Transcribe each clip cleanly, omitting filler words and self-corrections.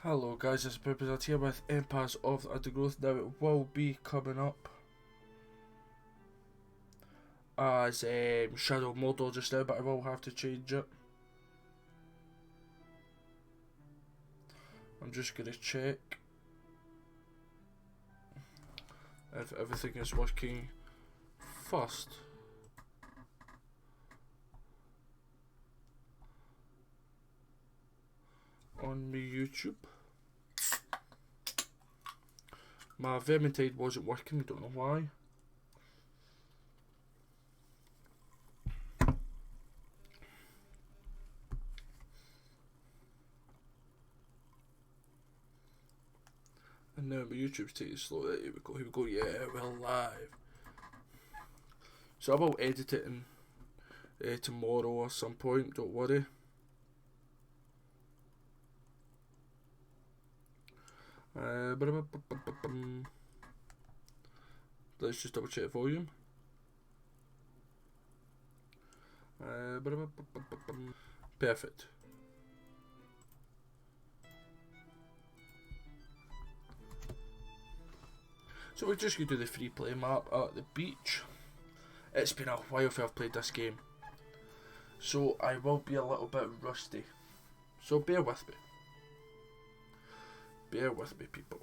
Hello guys, this is Purpose here with Empires of the Undergrowth. Now it will be coming up as Shadow model just now, but I will have to change it. I'm just going to check if everything is working first. On my YouTube. My Vermintide wasn't working, I don't know why. And now my YouTube's taking slow. Here we go, yeah, we're live. So I will edit it in tomorrow or some point, don't worry. Let's just double check volume. Perfect. So we're just going to do the free play map at the beach. It's been a while since I've played this game, so I will be a little bit rusty. So bear with me. Bear with me, people.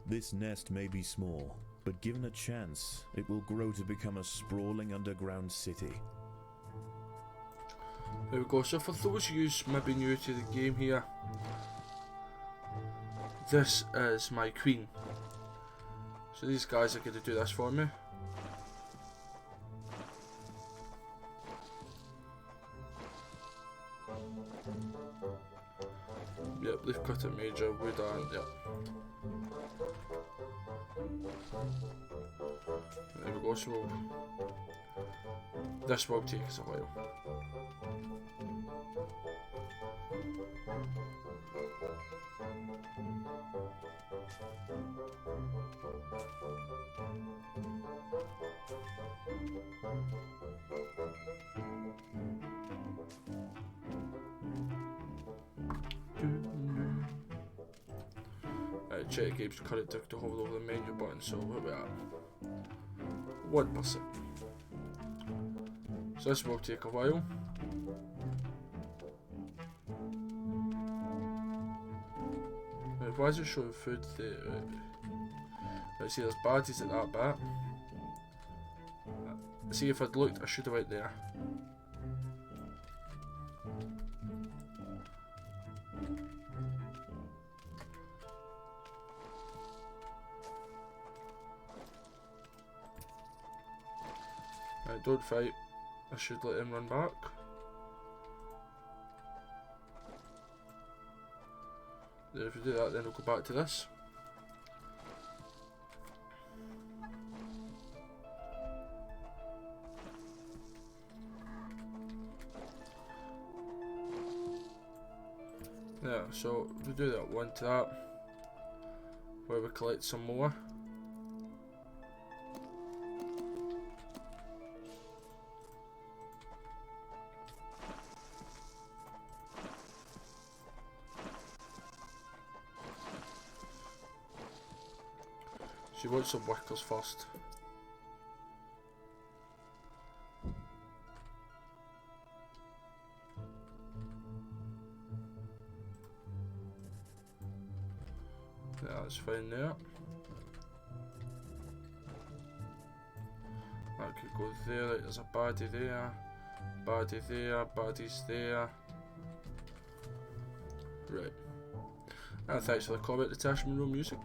This nest may be small, but given a chance, it will grow to become a sprawling underground city. There we go. So for those of you maybe new to the game here, this is my queen. So these guys are going to do this for me. Yep, they've cut a major wood and yep. There we go, so this will take us a while. Check game's current to hover over the menu button, so where we at? 1%. So this will take a while. Why is it showing food there? Let's see, there's baddies at that bit. See, if I'd looked, I should have went there. Right, don't fight. I should let him run back. Then if we do that, then we'll go back to this. Yeah, so we do that one to that, where we collect some more. She wants some workers first. Yeah, that's fine there. That could go there. Right, there's a baddie there, baddie there, baddies there. Right. And thanks for the comment, Detachment Room Music.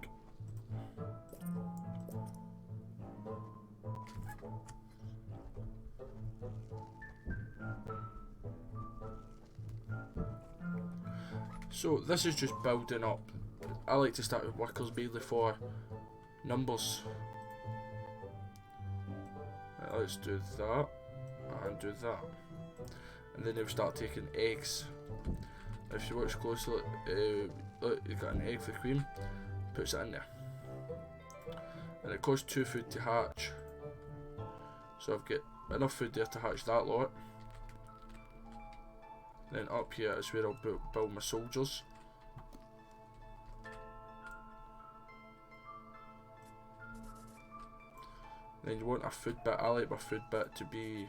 So this is just building up. I like to start with workers mainly for numbers. Right, let's do that and do that, and then they'll start taking eggs. If you watch closely, look, you've got an egg for the queen, puts it in there. and it costs 2 food to hatch. So I've got enough food there to hatch that lot. Then up here is where I'll build my soldiers. Then you want a food bit. I like my food bit to be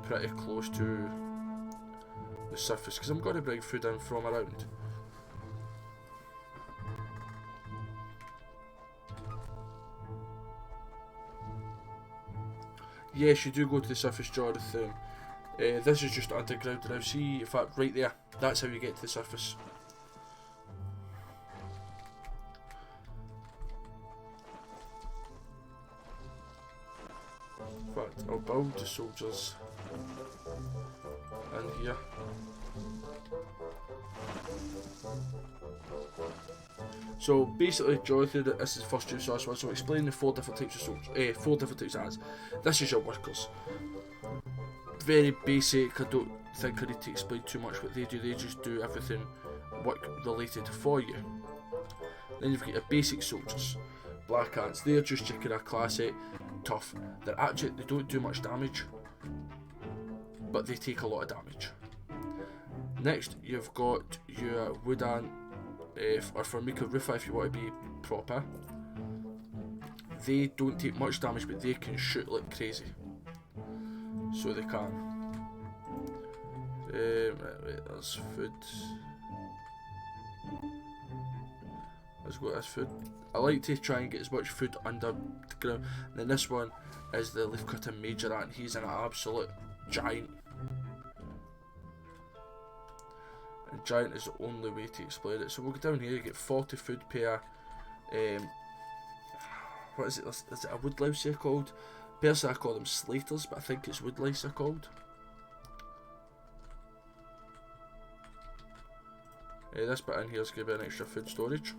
pretty close to the surface, because I'm going to bring food in from around. Yes, you do go to the surface, Jonathan. This is just underground now. See, in fact, right there. That's how you get to the surface. In fact, I'll build the soldiers in here. So basically, Jonathan, this is the first juice sauce one. So explain the 4 different types of soldiers, 4 different types of ads. This is your workers. Very basic. I don't think I need to explain too much what they do. They just do everything work related for you. Then you've got your basic soldiers, black ants. They're just your kind of classic tough. They don't do much damage, but they take a lot of damage. Next, you've got your wood ant, or formicarium if you want to be proper. They don't take much damage, but they can shoot like crazy. So they can. Wait, there's food. Let's go to this food. I like to try and get as much food under the ground. And then this one is the leaf cutting major ant. He's an absolute giant. And giant is the only way to explain it. So we'll go down here, you get 40 food per what is it? Is it a woodlouse they're called? Personally I call them slaters, but I think it's woodlice they're called. This bit in here is going to be an extra food storage.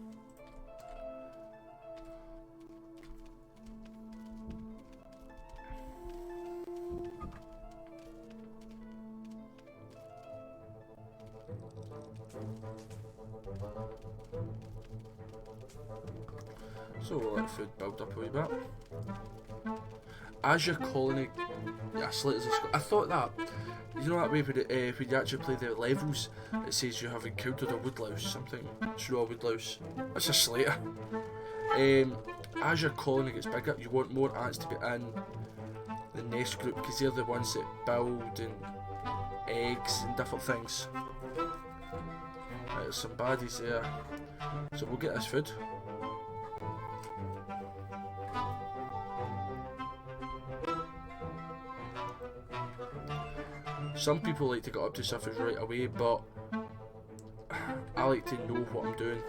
So we'll let food build up a wee bit. As your colony, yeah, I thought that, you know that way when you actually play the levels, it says you have encountered a woodlouse, something. It's not a woodlouse, it's a slater. As your colony gets bigger, you want more ants to be in the nest group, because they're the ones that build and eggs and different things. Right, there's some baddies there, so we'll get this food. Some people like to get up to surface right away, but I like to know what I'm doing.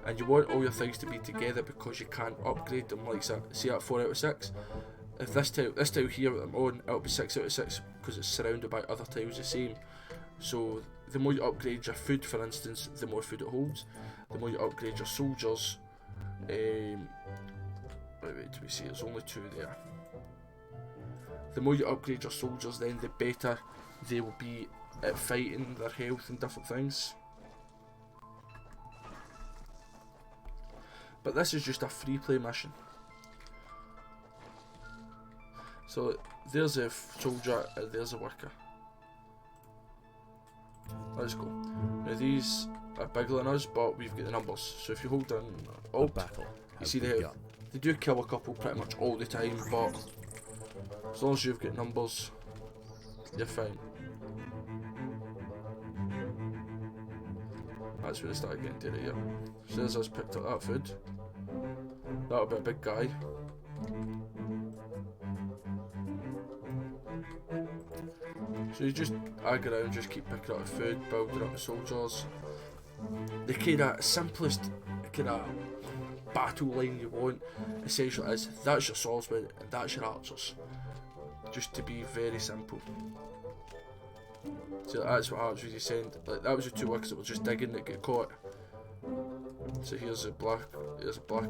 And you want all your things to be together because you can't upgrade them, like say at 4 out of 6. If this tile here that I'm on, it'll be 6 out of 6 because it's surrounded by other tiles the same. So the more you upgrade your food, for instance, the more food it holds. The more you upgrade your soldiers, wait, do we see? There's only 2 there. The more you upgrade your soldiers, then the better they will be at fighting, their health and different things. But this is just a free play mission. So there's a soldier and there's a worker. Let's go. Now these are bigger than us, but we've got the numbers. So if you hold down Alt, you see they do kill a couple pretty much all the time, but as long as you've got numbers, you're fine. That's where they started getting to it here. So there's us picked up that food. That'll be a big guy. So you just ag around, just keep picking up the food, building up the soldiers. The kind of simplest kind of battle line you want essentially is that's your swordsmen and that's your archers. Just to be very simple. So that's what happens when you send, like that was the 2 workers that were just digging that get caught. So here's a black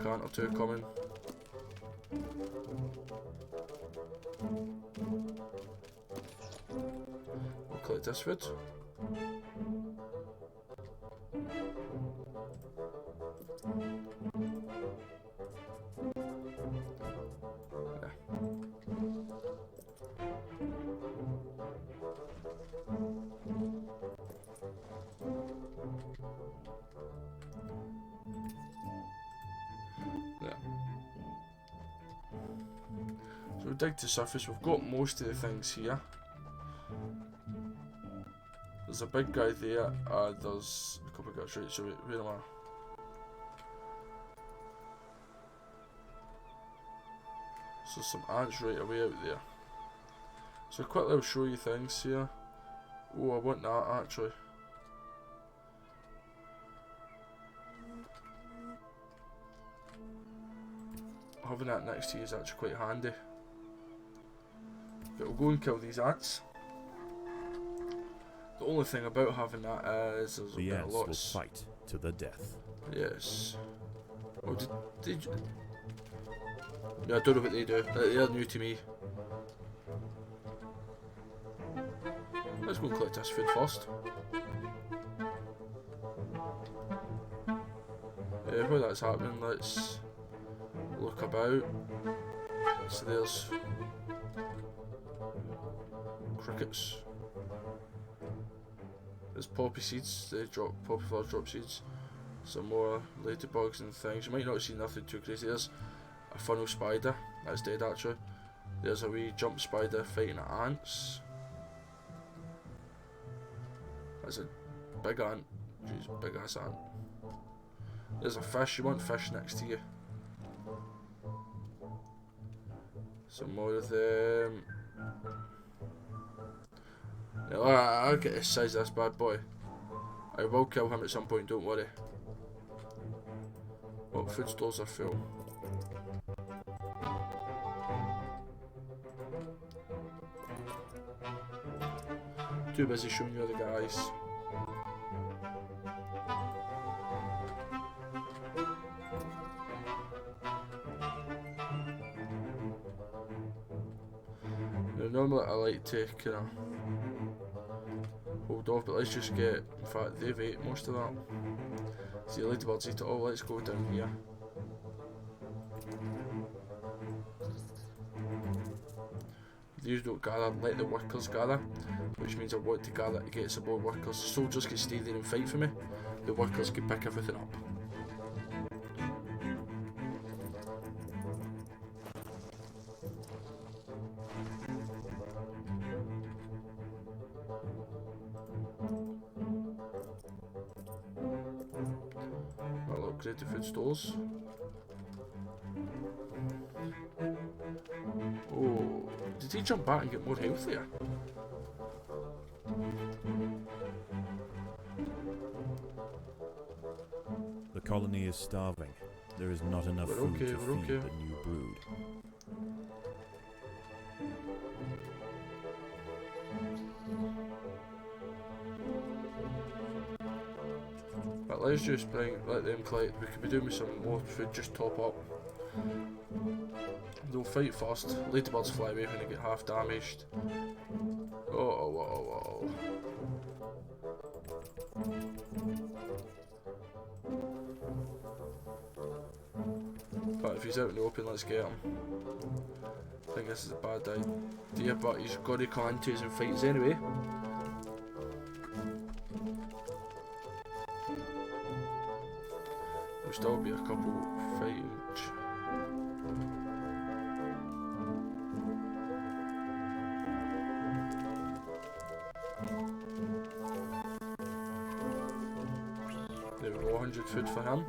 ant or 2 coming. collect this food. So we dig to surface, we've got most of the things here. There's a big guy there, there's a couple of guys, right, so where am I? So some ants right away out there. So quickly I'll show you things here. Oh, I want that actually. Having that next to you is actually quite handy. But we'll go and kill these ants. The only thing about having that is there's a The bit of ants will lots. fight to the death. Yes. Oh, did you? Yeah, I don't know what they do. They're new to me. Let's go and collect this food first. While that's happening, let's look about. So there's crickets. There's poppy seeds. They drop poppy flowers, drop seeds. Some more ladybugs and things. You might not see nothing too crazy. There's a funnel spider. That's dead actually. There's a wee jump spider fighting ants. That's a big ant. Jeez, big ass ant. There's a fish. You want fish next to you. Some more of them. Now, I'll get the size of this bad boy. I will kill him at some point, don't worry. Oh, food stores are full. Too busy showing you other guys. Now, normally I like to kind of hold off, but let's just get. In fact, they've ate most of that. See, the ladybirds eat it all. Let's go down here. These don't gather, let the workers gather, which means I want to gather to get some more workers. The soldiers can stay there and fight for me, the workers can pick everything up. I'll upgrade the food stores. Oh, did he jump back and get more health there? The colony is starving. There is not enough food to feed the new brood. But let's just let them collect. We could be doing with some more food, just top up. They'll fight first. Ladybirds fly away when they get half damaged. Oh. But if he's out in the open, let's get him. I think this is a bad idea, but he's got to come into us and fight us anyway. There'll still be a couple fighting. There we go, 100 food for him.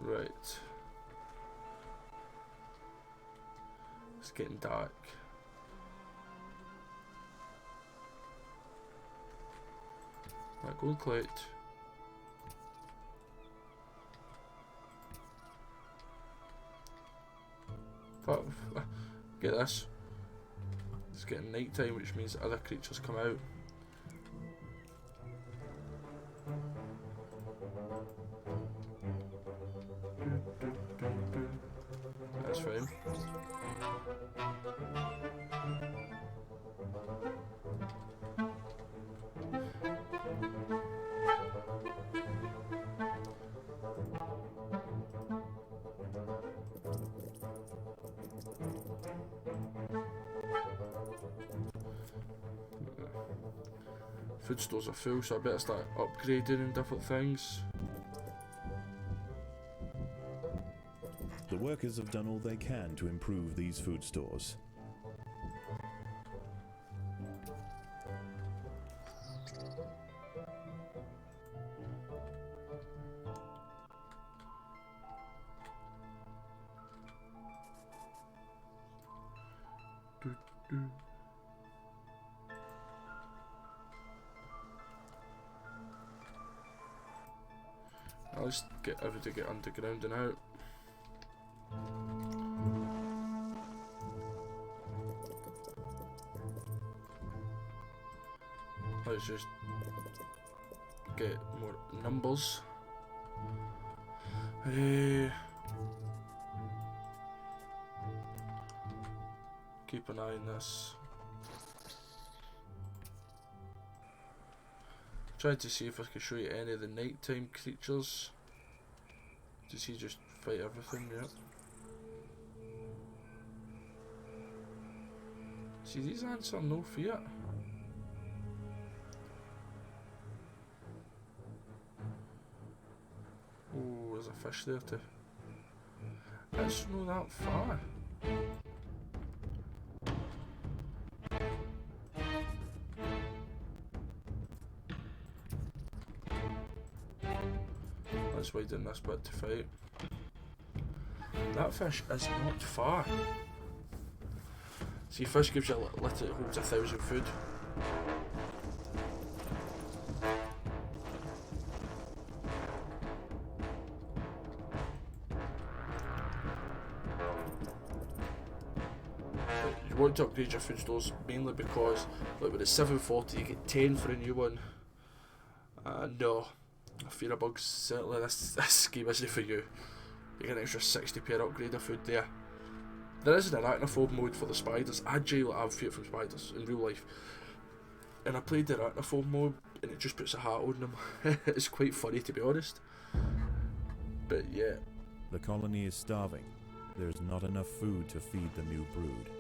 Right. It's getting dark. Right, go and collect. But, get this. It's getting night time, which means other creatures come out. That's fine. Food stores are full, so I better start upgrading and different things. The workers have done all they can to improve these food stores. I'll just get everything get underground and out. Let's just get more numbers. Keep an eye on this. Trying to see if I can show you any of the nighttime creatures. Does he just fight everything? Yep. See, these ants are no fear. Oh, there's a fish there too. It's not that far. Let's widen this bit to fight. That fish is not far. See, fish gives you it holds 1,000 food. You want to upgrade your food stores mainly because, like, with the 740 you get 10 for a new one. No, I fear a bugs, certainly this scheme isn't for you. You get an extra 60 per upgrade of food there. There is an arachnophobe mode for the spiders. I genuinely have fear from spiders in real life. And I played the arachnophobe mode and it just puts a hat on them. It's quite funny, to be honest. But yeah. The colony is starving. There's not enough food to feed the new brood.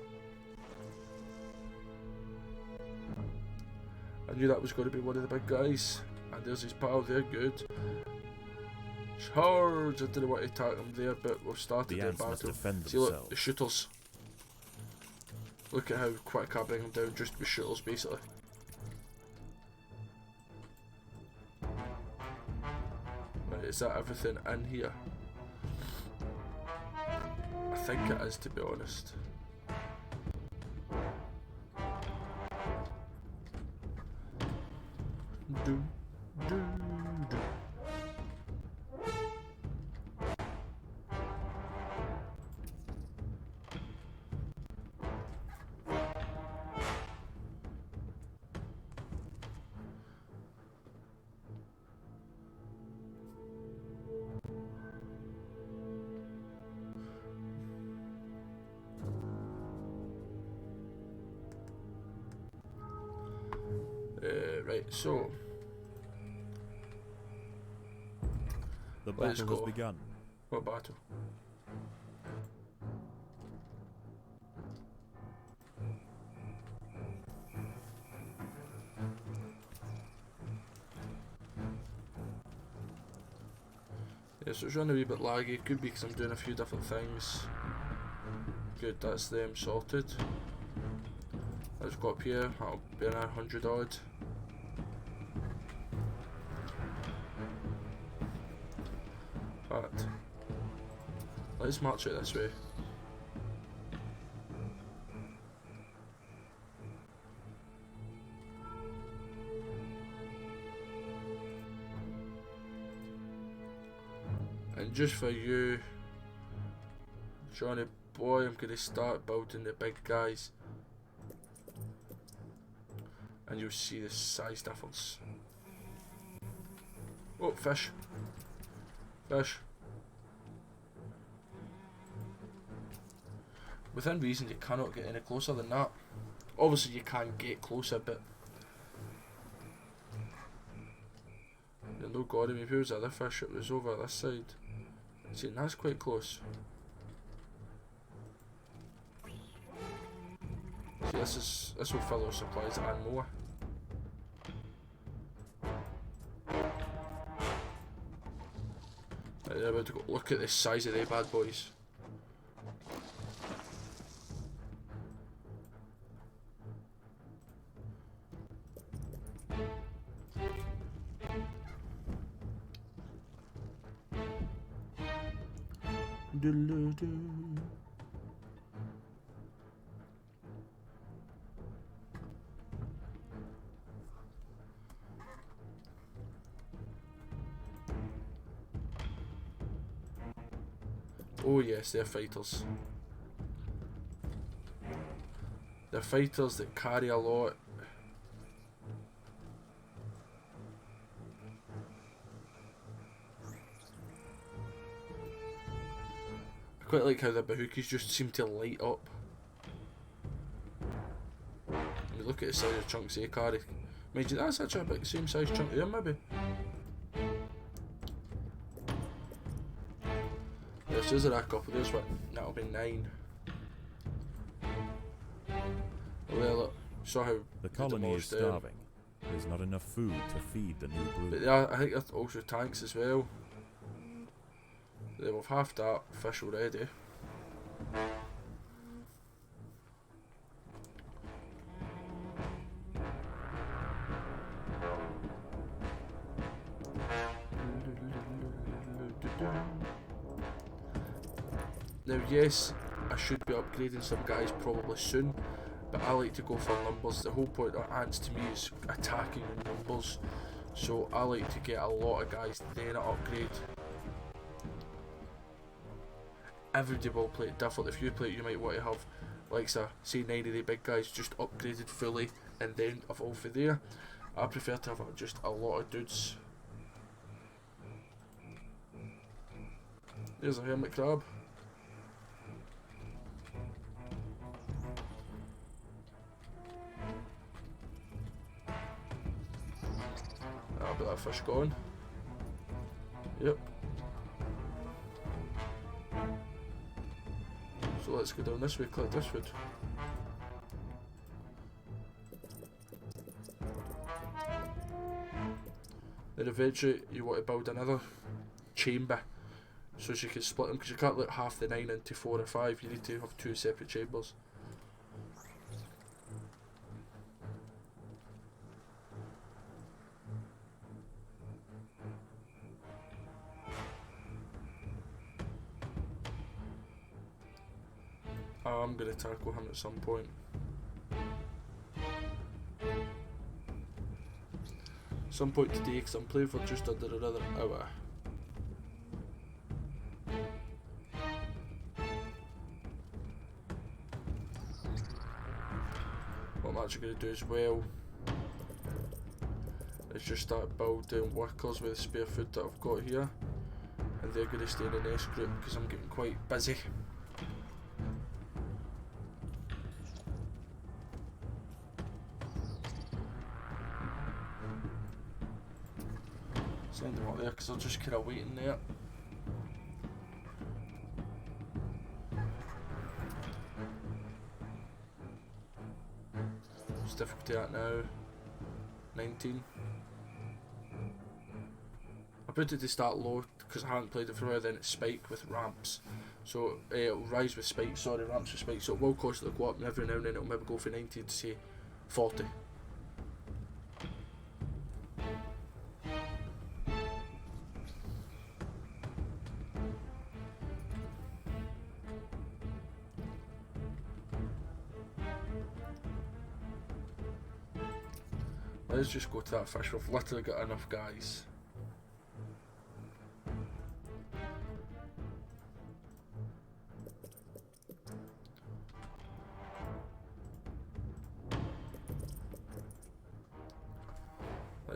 I knew that was going to be one of the big guys. And there's his pal there, good. Charge! I didn't want to attack them there, but we've started the battle. See, look, the shooters. Look at how quick I bring them down just with shooters, basically. Right, is that everything in here? I think it is, to be honest. Do, do, do. Right, so the battle has begun. What battle? Yeah, so it's running a wee bit laggy. Could be because I'm doing a few different things. Good, that's them sorted. Let's go up here. That'll be around 100 odd. But let's march it this way. just for you, Johnny boy, I'm gonna start building the big guys, and you'll see the size difference. Oh, fish. Fish. Within reason, you cannot get any closer than that. Obviously, you can get closer, but you're no god of me. Who's the other fish? It was over this side. See, that's quite close. See, this will fill our supplies and more. Right, they're about to go. Look at the size of they bad boys. Oh yes, they're fighters. They're fighters that carry a lot. I quite like how the bahukis just seem to light up. I mean, look at the size of chunks they carry. Imagine that's actually a big same size chunk there, maybe. Yes, there's a rack up. There's what? That'll be 9. Well, look, saw how the colony is starving. There's not enough food to feed the new brood. But yeah, I think there's also tanks as well. They have half that fish already. Now yes, I should be upgrading some guys probably soon, but I like to go for numbers. The whole point of ants to me is attacking in numbers, so I like to get a lot of guys, then I upgrade. Everybody will play it different. If you play it, you might want to have, like say 9 of the big guys just upgraded fully and then evolve from there. I prefer to have just a lot of dudes. There's a hermit crab. That'll be that fish gone. Yep. So let's go down this way, collect this wood. Then eventually you want to build another chamber so you can split them, because you can't let half the 9 into 4 or 5, you need to have 2 separate chambers. I'm going to tackle him at some point. Some point today, because I'm playing for just under another hour. What I'm actually going to do as well is just start building workers with the spare food that I've got here, and they're going to stay in the nest group because I'm getting quite busy. Send them up there because they're just kind of waiting there. What's difficulty at now? 19. I put it to start low because I haven't played it for a while, then it's spike with ramps. So it'll rise with spikes, sorry, ramps with spikes. So it will cost it to go up, and every now and then it'll maybe go from 90 to say 40. Let's just go to that fish. We've literally got enough guys.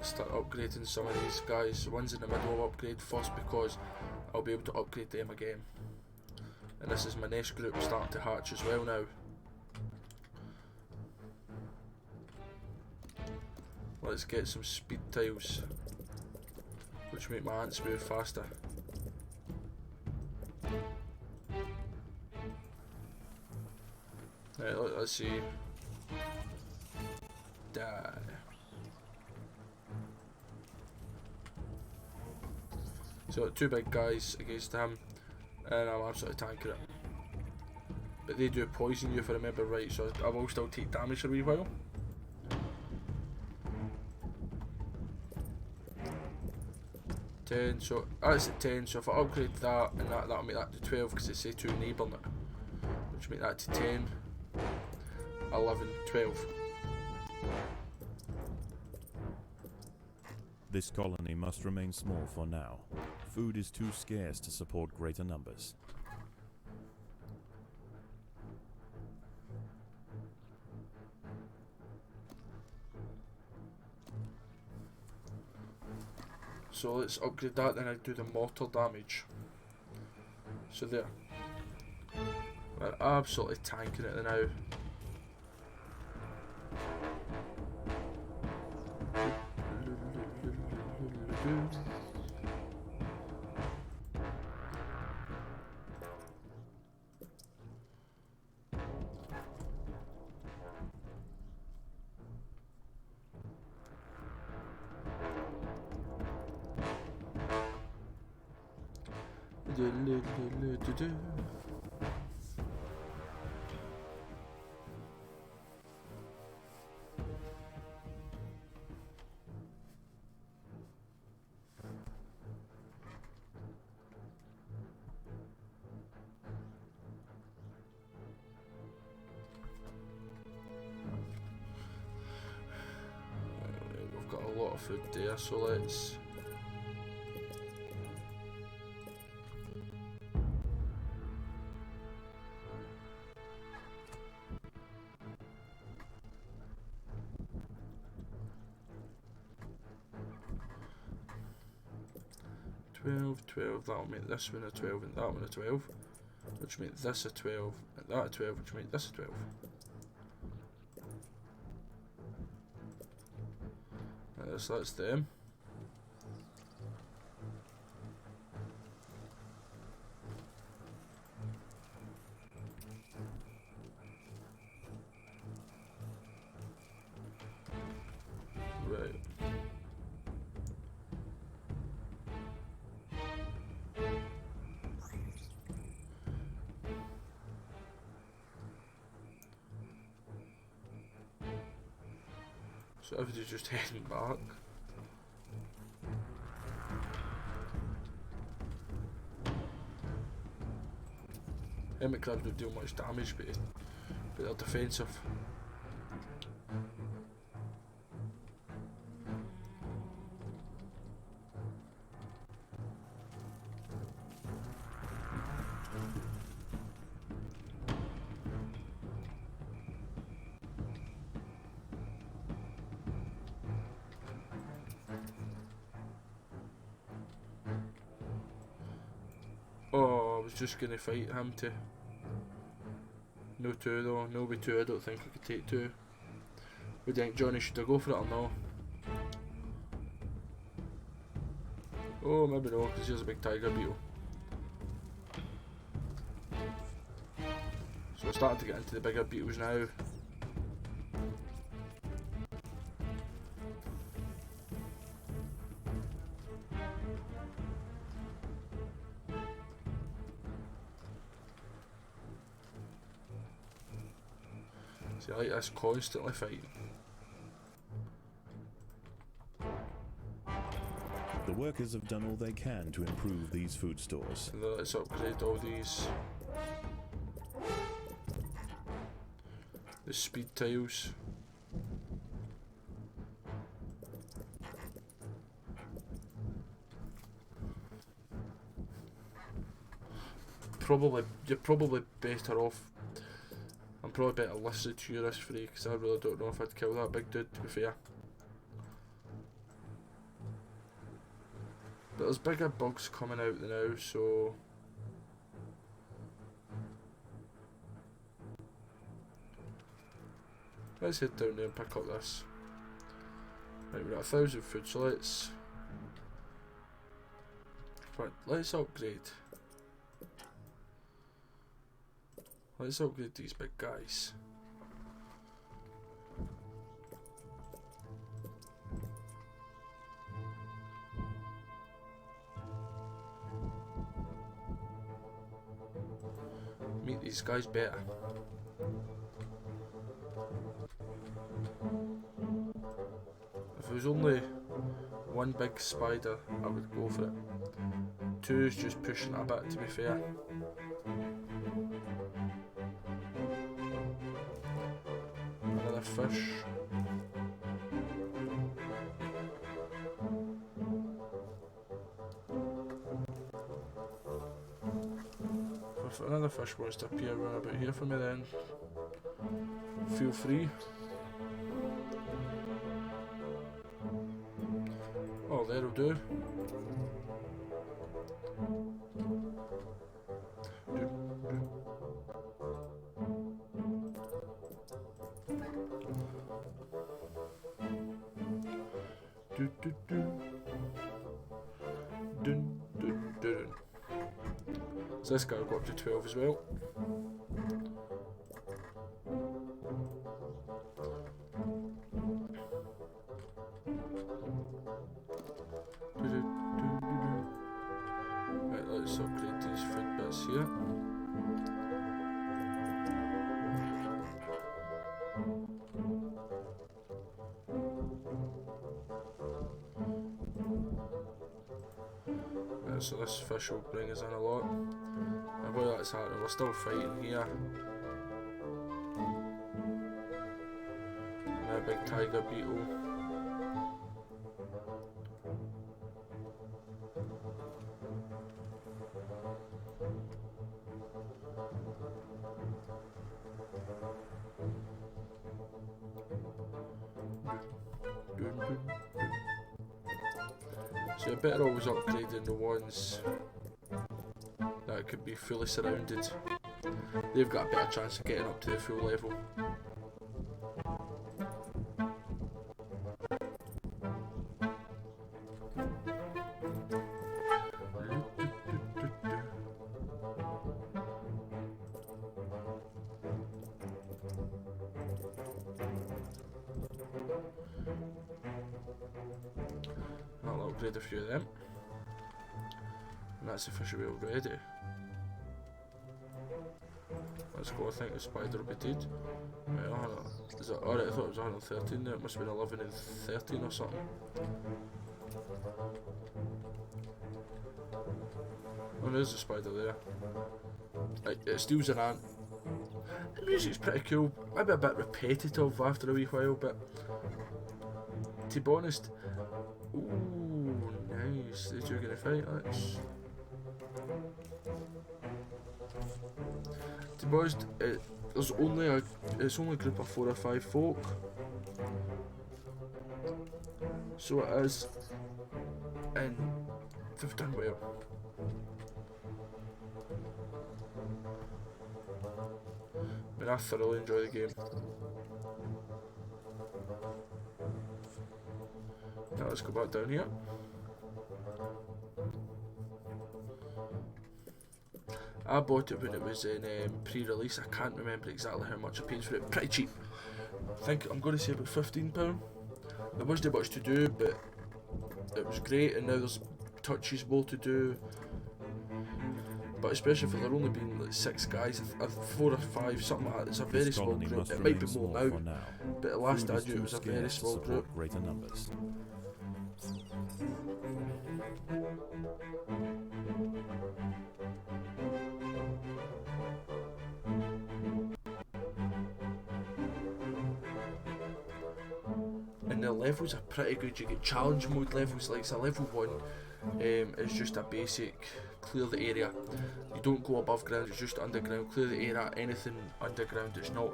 start upgrading some of these guys. The ones in the middle I'll upgrade first because I'll be able to upgrade them again. And this is my nest group starting to hatch as well now. Let's get some speed tiles, which make my ants move faster. Right, let's see. Die. So two big guys against him, and I'm absolutely tanking it. But they do poison you if I remember right, so I will still take damage for a wee while. So that's at 10, so if I upgrade that and that'll make that to 12 because it's say to enabling it, which make that to 10, 11, 12. This colony must remain small for now. Food is too scarce to support greater numbers. So let's upgrade that, then I do the mortal damage. So there. We're absolutely tanking it now. We've got a lot of food there, so let's... That'll make this one a 12 and that one a 12, which make this a 12 and that a 12, which make this a 12. So that's them. Right. So everybody's just heading back. Hermit crabs don't deal much damage, but they're defensive. Oh, I was just gonna fight him to. No two though, no with two, I don't think I could take two. What do you think, Johnny, should I go for it or no? Oh, maybe no, because here's a big tiger beetle. So we're starting to get into the bigger beetles now. See, I like this constantly fighting. The workers have done all they can to improve these food stores. And then let's upgrade all these. The speed tiles. You're probably better off. I'm probably better listed to you this free because I really don't know if I'd kill that big dude, to be fair. But there's bigger bugs coming out now, so... let's head down there and pick up this. Right, we're at 1,000 food, so let's... right, let's upgrade. Let's upgrade these big guys. Meet these guys better. If there was only one big spider, I would go for it. Two is just pushing it a bit, to be fair. Another fish. If another fish wants to appear around about here for me, then feel free. Oh, there'll do. So this guy will go up to 12 as well. Right, let's upgrade these food bits here. Right, so this fish will bring us in a lot. And while that's happening, we're still fighting here. And a big tiger beetle. So you're better always upgrading the ones that could be fully surrounded. They've got a better chance of getting up to the full level. I'll upgrade a few of them. And that's officially already. Let's go, I think the spider will be dead. Right, is it alright? I thought it was 113 there, it must have been 11 and 13 or something. Oh, there's the spider there. It steals an ant. The music's pretty cool, maybe a bit repetitive after a wee while, but to be honest, ooh, nice, these two are gonna fight, let's... To be honest, it's only a group of 4 or 5 folk, so it is, and they've done well. I mean, I thoroughly enjoy the game. Now let's go back down here. I bought it when it was in pre-release. I can't remember exactly how much I paid for it. Pretty cheap. I think I'm going to say about £15. There wasn't much to do, but it was great, and now there's touches more to do. But especially for there only being like 6 guys, 4 or 5, something like that. It's a very small group. It might be more now, but at last I knew it was a very small group. Greater numbers. And the levels are pretty good. You get challenge mode levels, like so level 1 is just a basic clear the area. You don't go above ground, it's just underground. Clear the area, anything underground it's not,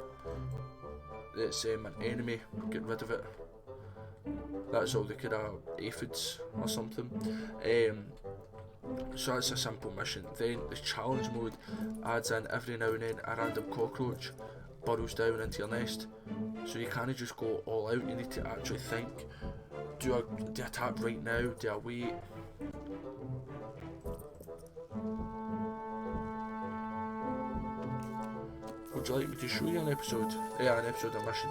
it's an enemy, get rid of it. That's all the kind of aphids or something. So that's a simple mission. Then the challenge mode adds in every now and then a random cockroach burrows down into your nest. So you can't just go all out, you need to actually think, do I attack right now, do I wait? Would you like me to show you an episode? Yeah, an episode of mission.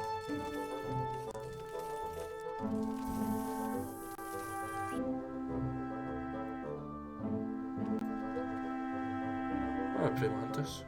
Alright, pretty mantis.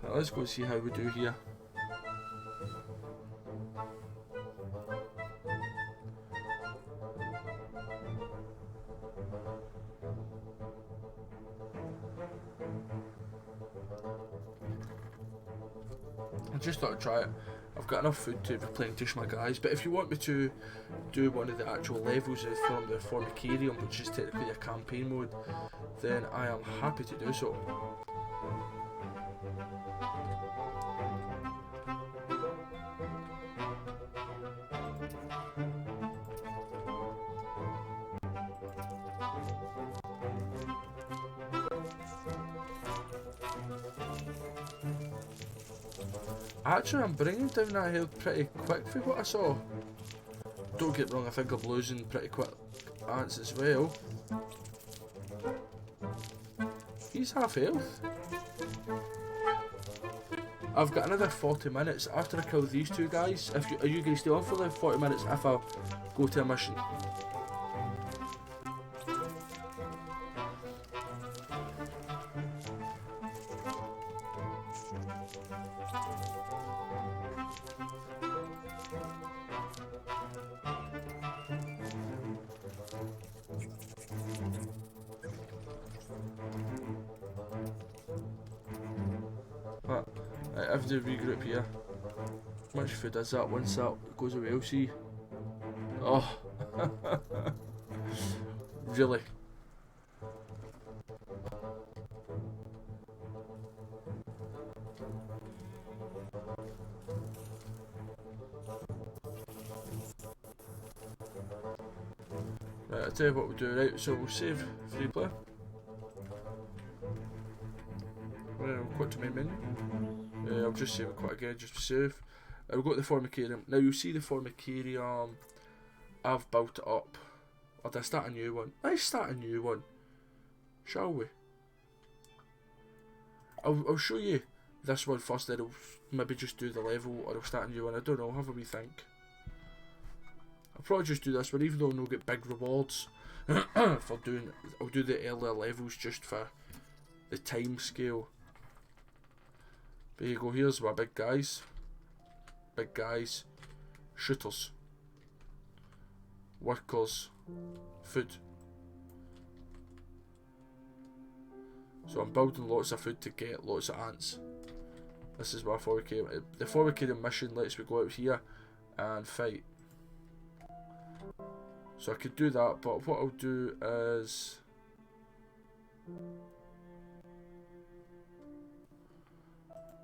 Right, let's go see how we do here. I just thought I'd try it. I've got enough food to replenish my guys, but if you want me to do one of the actual levels from the formicarium, which is technically a campaign mode, then I am happy to do so. Actually, I'm bringing down that health pretty quick for what I saw. Don't get me wrong, I think I'm losing pretty quick ants as well. He's half health. I've got another 40 minutes after I kill these two guys. Are you guys still on for the 40 minutes if I go to a mission? Right, I have to regroup here. How much food is that once that goes away? I'll see. Oh, really? Right, I'll tell you what we'll do, right? So we'll save free play. We'll go to my menu. I'll just save it quite again, just to save. We'll go to the formicarium. Now you'll see the formicarium. I've built it up. Or did I start a new one? Let's start a new one. Shall we? I'll show you this one first, then I'll maybe just do the level, or I'll start a new one. I don't know, have a wee think. I'll probably just do this one, even though I'll get big rewards for doing. I'll do the earlier levels just for the time scale. There you go, here's my big guys. Big guys. Shooters. Workers. Food. So I'm building lots of food to get lots of ants. This is my formicarium. The formicarium mission lets me go out here and fight. So I could do that, but what I'll do is...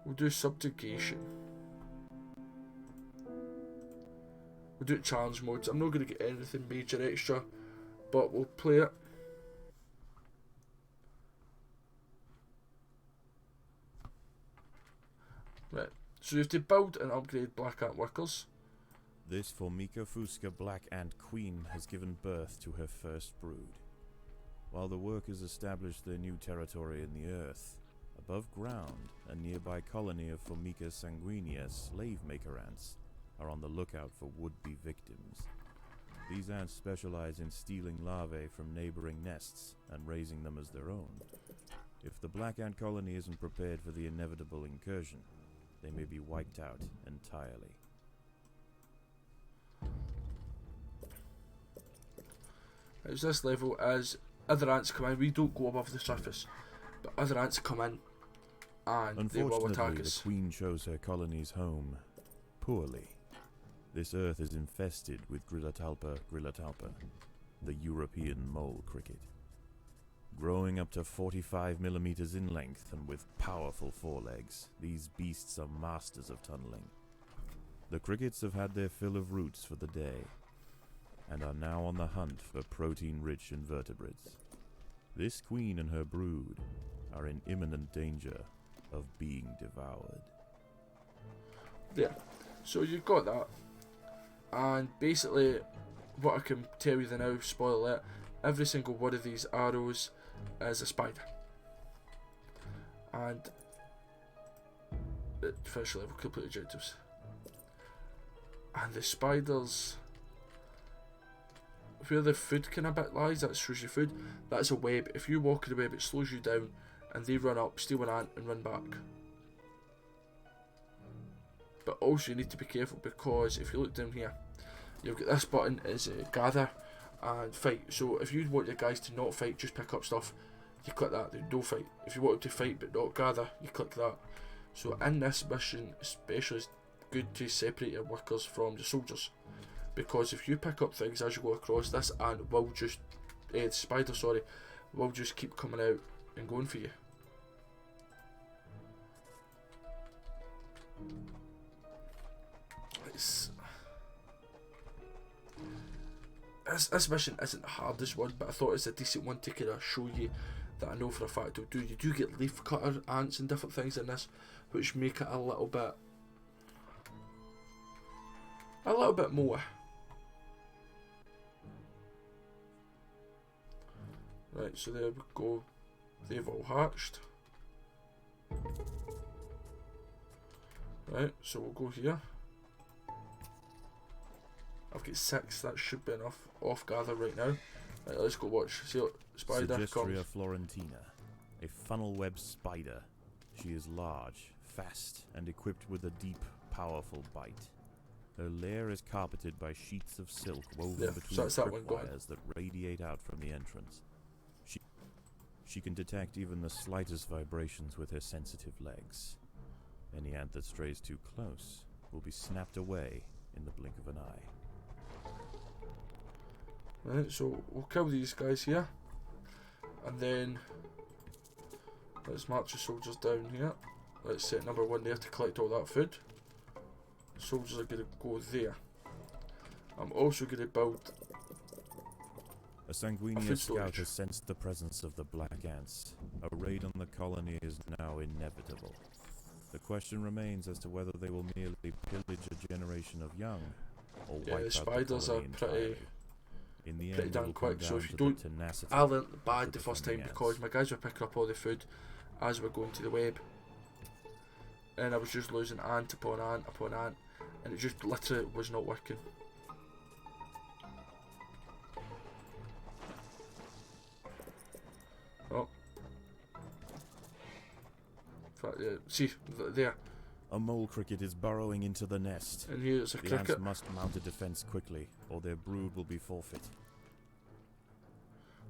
we'll do subjugation. We'll do challenge modes. I'm not going to get anything major extra, but we'll play it. Right, so you have to build and upgrade black ant workers. This Formica fusca black ant queen has given birth to her first brood. While the workers establish their new territory in the earth, above ground, a nearby colony of Formica sanguinea slave-maker ants are on the lookout for would-be victims. These ants specialize in stealing larvae from neighboring nests and raising them as their own. If the black ant colony isn't prepared for the inevitable incursion, they may be wiped out entirely. It's this level as other ants come in. We don't go above the surface, but other ants come in and they will attack Unfortunately, us. the Queen chose her colony's home poorly. This earth is infested with Grillatalpa grillatalpa, the European mole cricket. Growing up to 45 millimeters in length and with powerful forelegs, these beasts are masters of tunneling. The crickets have had their fill of roots for the day, and are now on the hunt for protein-rich invertebrates. This queen and her brood are in imminent danger of being devoured. There. So you've got that. And basically, what I can tell you now, spoiler alert, every single one of these arrows is a spider. And finish level, complete objectives. And the spiders, where the food kind of bit lies, that shows you food, that's a web. If you walk in the web, it slows you down, and they run up, steal an ant, and run back. But also you need to be careful, because if you look down here, you've got this button is gather and fight. So if you want your guys to not fight, just pick up stuff, you click that, they don't fight. If you want them to fight but not gather, you click that. So in this mission especially, it's good to separate your workers from the soldiers, because if you pick up things as you go across, this ant will just, the spider sorry, will just keep coming out and going for you. This mission isn't the hardest one, but I thought it's a decent one to kind of show you that I know for a fact it'll do. You do get leaf cutter ants and different things in this, which make it a little bit more. Right, so there we go. They've all hatched. Right, so we'll go here. I've got 6, that should be enough. Off gather right now. Right, let's go watch. See what spider comes. Sigistria florentina, a funnel web spider. She is large, fast, and equipped with a deep, powerful bite. Her lair is carpeted by sheets of silk woven between tripwires that radiate out from the entrance. She can detect even the slightest vibrations with her sensitive legs. Any ant that strays too close will be snapped away in the blink of an eye. Right, so we'll kill these guys here, and then let's march the soldiers down here. Let's set number 1 there to collect all that food. The soldiers are going to go there. I'm also going to build a Sanguinius scout has sensed the presence of the black ants. A raid on the colony is now inevitable. The question remains as to whether they will merely pillage a generation of young, or wipe the out the spiders are entirely. In the pretty end, damn quick, so if you don't, tenacity I learnt bad the first time ants. because my guys were picking up all the food as we're going to the web, and I was just losing ant upon ant upon ant, and it just literally was not working. Oh, in fact, see there. A mole cricket is burrowing into the nest. And here's a The cricket. ants must mount a defense quickly, or their brood will be forfeit.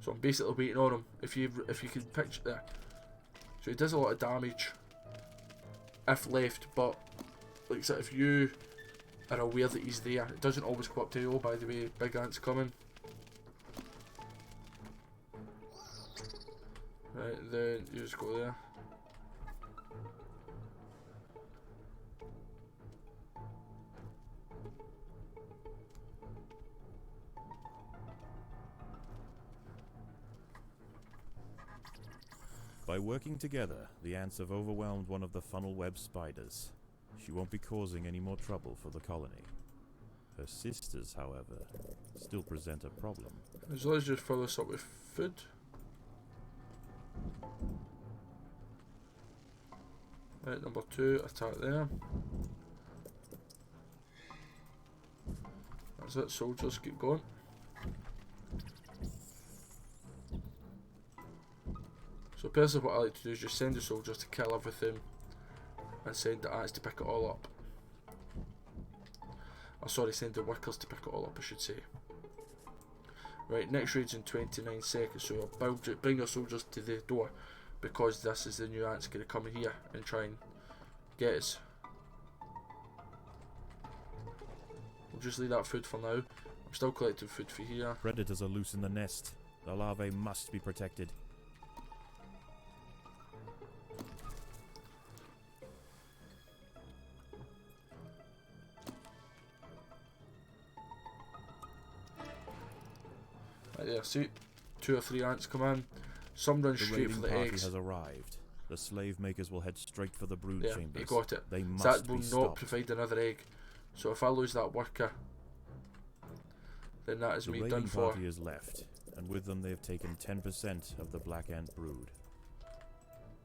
So I'm basically waiting on him. If you can picture there, so he does a lot of damage if left, but like I said, if you are aware that he's there, it doesn't always come up to you. Oh, by the way, big ant's coming. Right, then you just go there. By working together, the ants have overwhelmed one of the funnel web spiders. She won't be causing any more trouble for the colony. Her sisters, however, still present a problem. As long as you fill this up with food. Right, number 2, attack there. That's it, soldiers, keep going. So personally what I like to do is just send the soldiers to kill everything and send the ants to pick it all up. Oh, sorry, send the workers to pick it all up, I should say. Right, next raid's in 29 seconds, so bring your soldiers to the door, because this is the new ants going to come in here and try and get us. We'll just leave that food for now. I'm still collecting food for here. Predators are loose in the nest. The larvae must be protected. Right there, see, 2 or 3 ants come in. Some run straight for the party eggs. Has arrived. The slave makers will head straight for the brood Yeah, chambers. you got it. They must That be will stopped. not provide another egg. So if I lose that worker, then that is me done raiding for. party is left, and with them they have taken 10% of the black ant brood.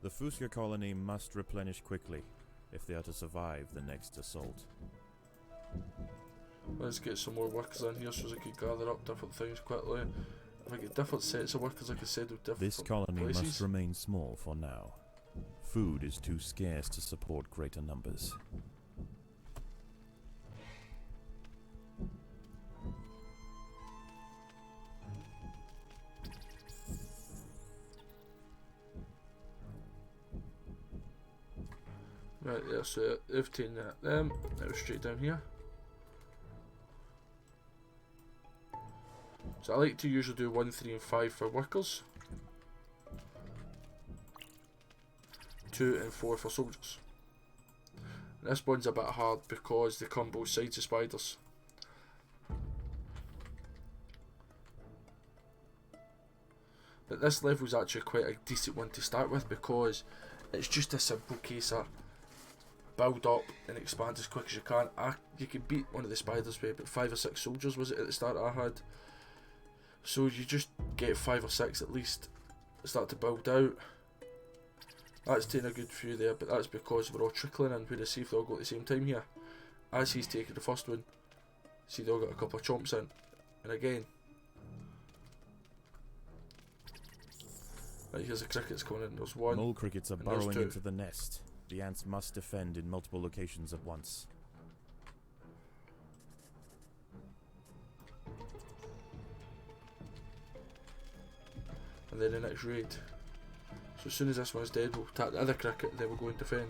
The Fusca colony must replenish quickly if they are to survive the next assault. Let's get some more workers in here so I can gather up different things quickly. If I get different sets of workers, like I said, with different This colony places. must remain small for now. Food is too scarce to support greater numbers. Right there, so they've taken that now straight down here. So I like to usually do 1, 3 and 5 for workers. 2 and 4 for soldiers. And this one's a bit hard because they come both sides of spiders. But this level's actually quite a decent one to start with because it's just a simple case of build up and expand as quick as you can. You can beat one of the spiders with about 5 or 6 soldiers, was it, at the start I had. So you just get 5 or 6 at least, start to build out. That's taking a good few there, but that's because we're all trickling in, where to see if they all go at the same time here. As he's taking the first one, see they all got a couple of chomps in. And again. Right, here's the crickets coming in, there's 1. Mole crickets are and there's burrowing 2. into the nest. The ants must defend in multiple locations at once. And then the next raid. So as soon as this one's dead, we'll attack the other cricket and then we'll go and defend.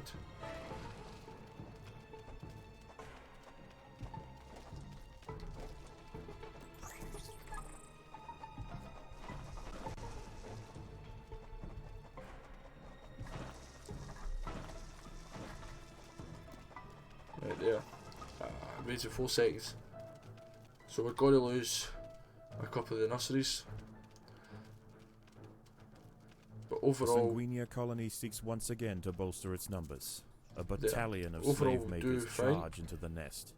Right there. Raids in 4 seconds. So we're going to lose a couple of the nurseries. But overall, the Sanguinia colony seeks once again to bolster its numbers. A battalion of overall slave makers fine. charge into the nest.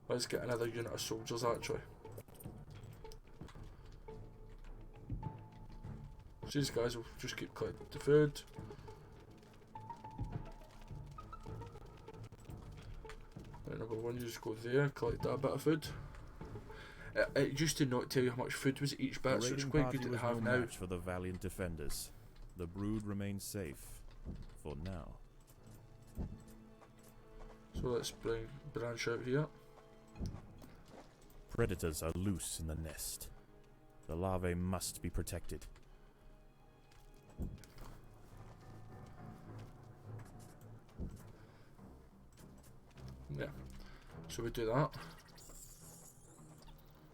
Let's get another unit of soldiers actually. So these guys will just keep collecting the food. Right, number 1, you just go there, collect that bit of food. It used to not tell you how much food was each bit, so it's quite good to have now. Match for the valiant defenders. The brood remains safe for now. So let's branch out here. Predators are loose in the nest. The larvae must be protected. Yeah, so we do that.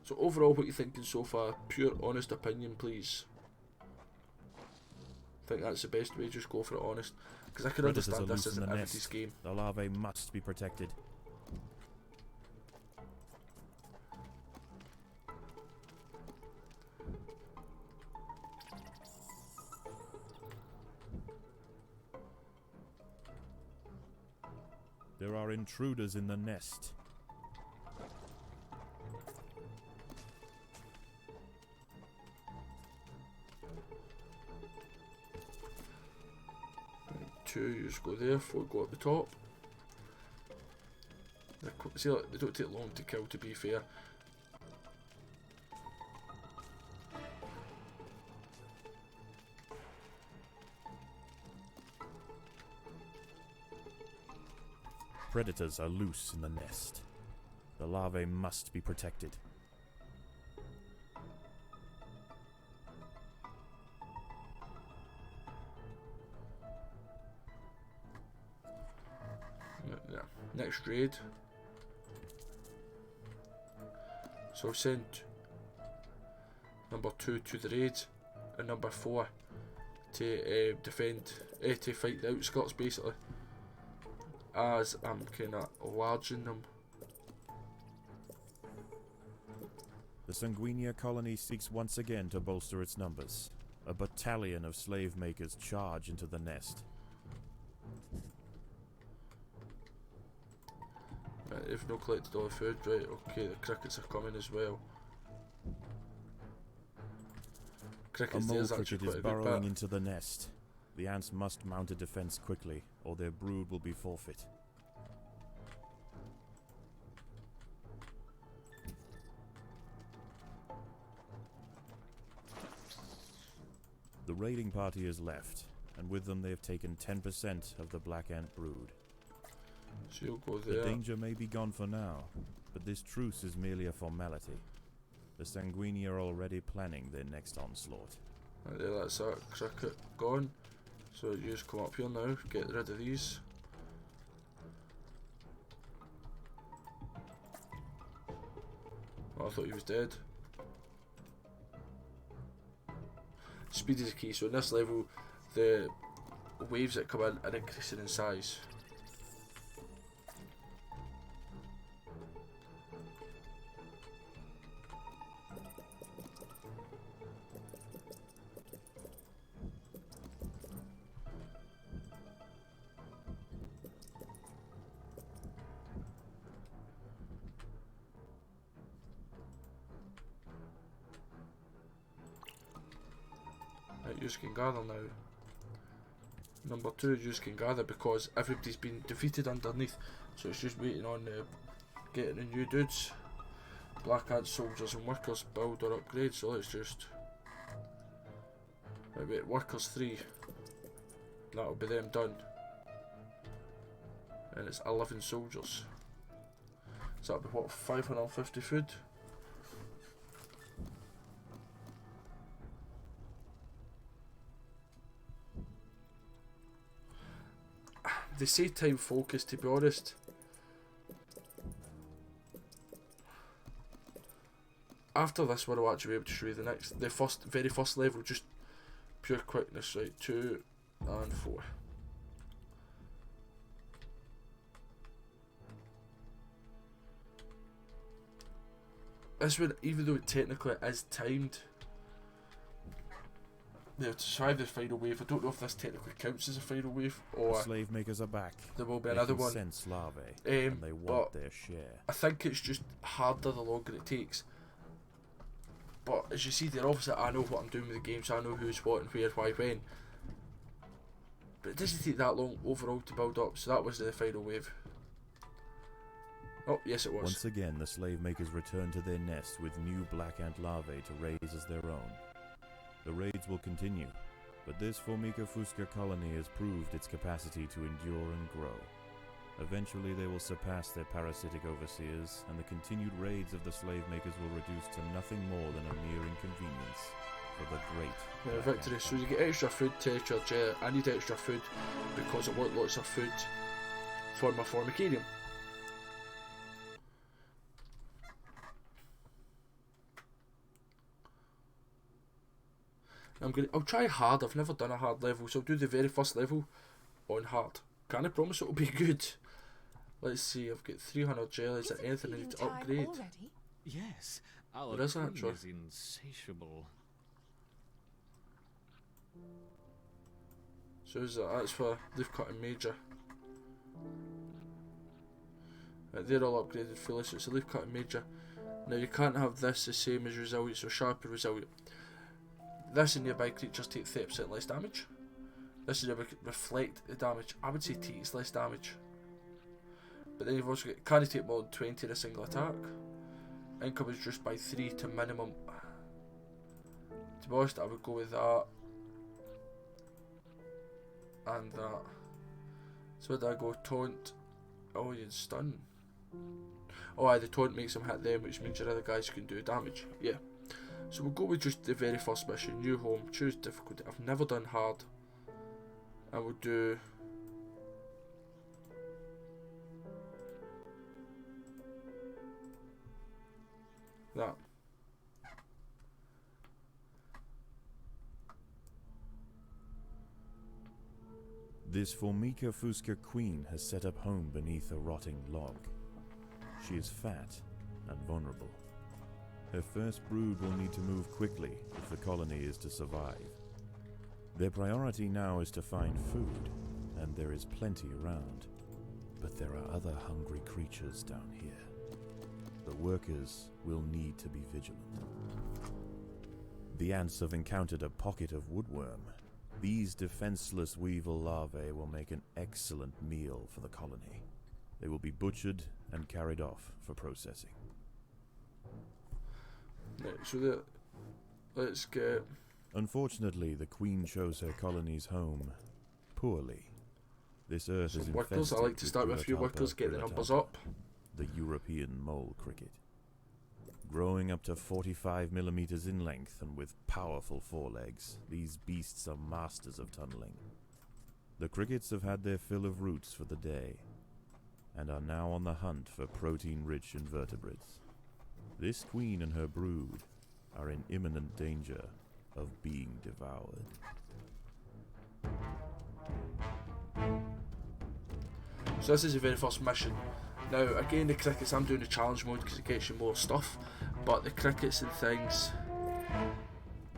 So overall, what are you thinking so far? Pure honest opinion, please. I think that's the best way, just go for it honest. Because I can understand this isn't everybody's game. The larvae must be protected. There are intruders in the nest. Two, you just go there, 4 go up the top. See, like, they don't take long to kill, to be fair. Predators are loose in the nest. The larvae must be protected. Next raid. So I've sent number 2 to the raid and number 4 to defend, to fight the outskirts basically, as I'm kind of enlarging them. The Sanguinia colony seeks once again to bolster its numbers. A battalion of slave makers charge into the nest. Right, they've not collected all the food, right, okay, the crickets are coming as well. A Crickets, mole there's actually cricket is quite a good burrowing bit. into the nest. The ants must mount a defense quickly, or their brood will be forfeit. The raiding party is left, and with them they have taken 10% of the black ant brood. So you'll go The there. danger may be gone for now, but this truce is merely a formality. The Sanguini are already planning their next onslaught. Right there, that's that cricket gone. So you just come up here now, get rid of these. Oh, I thought he was dead. Speed is the key, so in this level the waves that come in are increasing in size. Right, you can gather now. Number 2, you can gather because everybody's been defeated underneath, so it's just waiting on getting the new dudes. Black ant soldiers and workers build or upgrade, so let's just wait, workers 3, that'll be them done, and it's 11 soldiers, so that'll be what, 550 food. They say time focus, to be honest. After this one I'll actually be able to show you the very first level, just pure quickness, right, 2 and 4. This one, even though it technically is timed, they have to survive the final wave. I don't know if this technically counts as a final wave, The or slave makers are back. there will be They another can one. sense larvae, and they want their share. I think it's just harder the longer it takes. But as you see there, obviously I know what I'm doing with the game, so I know who's what and where, why, when. But it doesn't take that long overall to build up, so that was the final wave. Oh, yes it was. Once again, the slave makers return to their nest with new black ant larvae to raise as their own. The raids will continue, but this Formica Fusca colony has proved its capacity to endure and grow. Eventually they will surpass their parasitic overseers, and the continued raids of the slave makers will reduce to nothing more than a mere inconvenience for the great Victory. So you get extra food to extra jet. I need extra food because I want lots of food for my formicarium. I'll try hard. I've never done a hard level, so I'll do the very first level on hard. Can I promise it'll be good? Let's see, I've got 300 jellies. Is there anything I need to upgrade? Already? Yes, our There is queen actually. is insatiable. So is that's for leaf cutting major. Right, they're all upgraded fully, so it's a leaf cutting major. Now you can't have this the same as resilient, so sharp and resilient. This and nearby creatures take 30% less damage. This is nearby reflect the damage. I would say takes less damage. But then you've also got can take more than 20 in a single attack. Income is reduced by 3 to minimum. To be honest, I would go with that. And that. So would I go taunt? Oh, you'd stun. Oh aye, the taunt makes them hit them, which means your other guys can do damage. Yeah. So we'll go with just the very first mission, new home, choose difficulty. I've never done hard. And we'll do That. This Formica fusca queen has set up home beneath a rotting log. She is fat and vulnerable. Her first brood will need to move quickly if the colony is to survive. Their priority now is to find food, and there is plenty around. But there are other hungry creatures down here. The workers will need to be vigilant. The ants have encountered a pocket of woodworm. These defenseless weevil larvae will make an excellent meal for the colony. They will be butchered and carried off for processing. Right, so let's get... Unfortunately, the queen chose her colony's home poorly. This earth is workers. infested I like to start with a few workers, get the numbers up. The European mole cricket. Growing up to 45 millimeters in length and with powerful forelegs, these beasts are masters of tunneling. The crickets have had their fill of roots for the day, and are now on the hunt for protein-rich invertebrates. This queen and her brood are in imminent danger of being devoured. So this is the very first mission. Now again, the crickets, I'm doing the challenge mode because it gets you more stuff, but the crickets and things,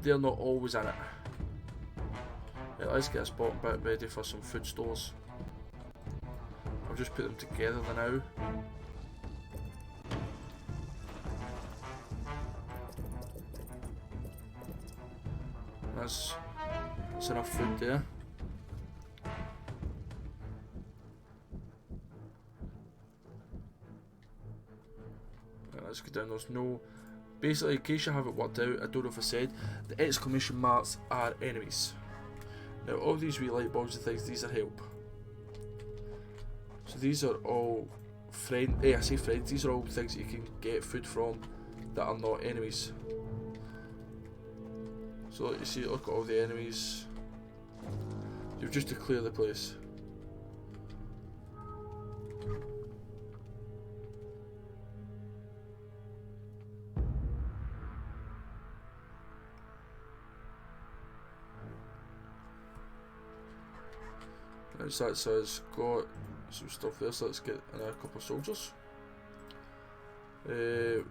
they're not always in it. Right, let's get this bottom bit ready for some food stores. I'll just put them together now. That's enough food there. Let's go down. There's no... Basically, in case you haven't worked out, I don't know if I said, the exclamation marks are enemies. Now all these wee light bulbs and things, these are help. So these are all I say friends, these are all things that you can get food from that are not enemies. So like you see, look at all the enemies. You've just to clear the place. So that says got some stuff there, so let's get in a couple of soldiers. We've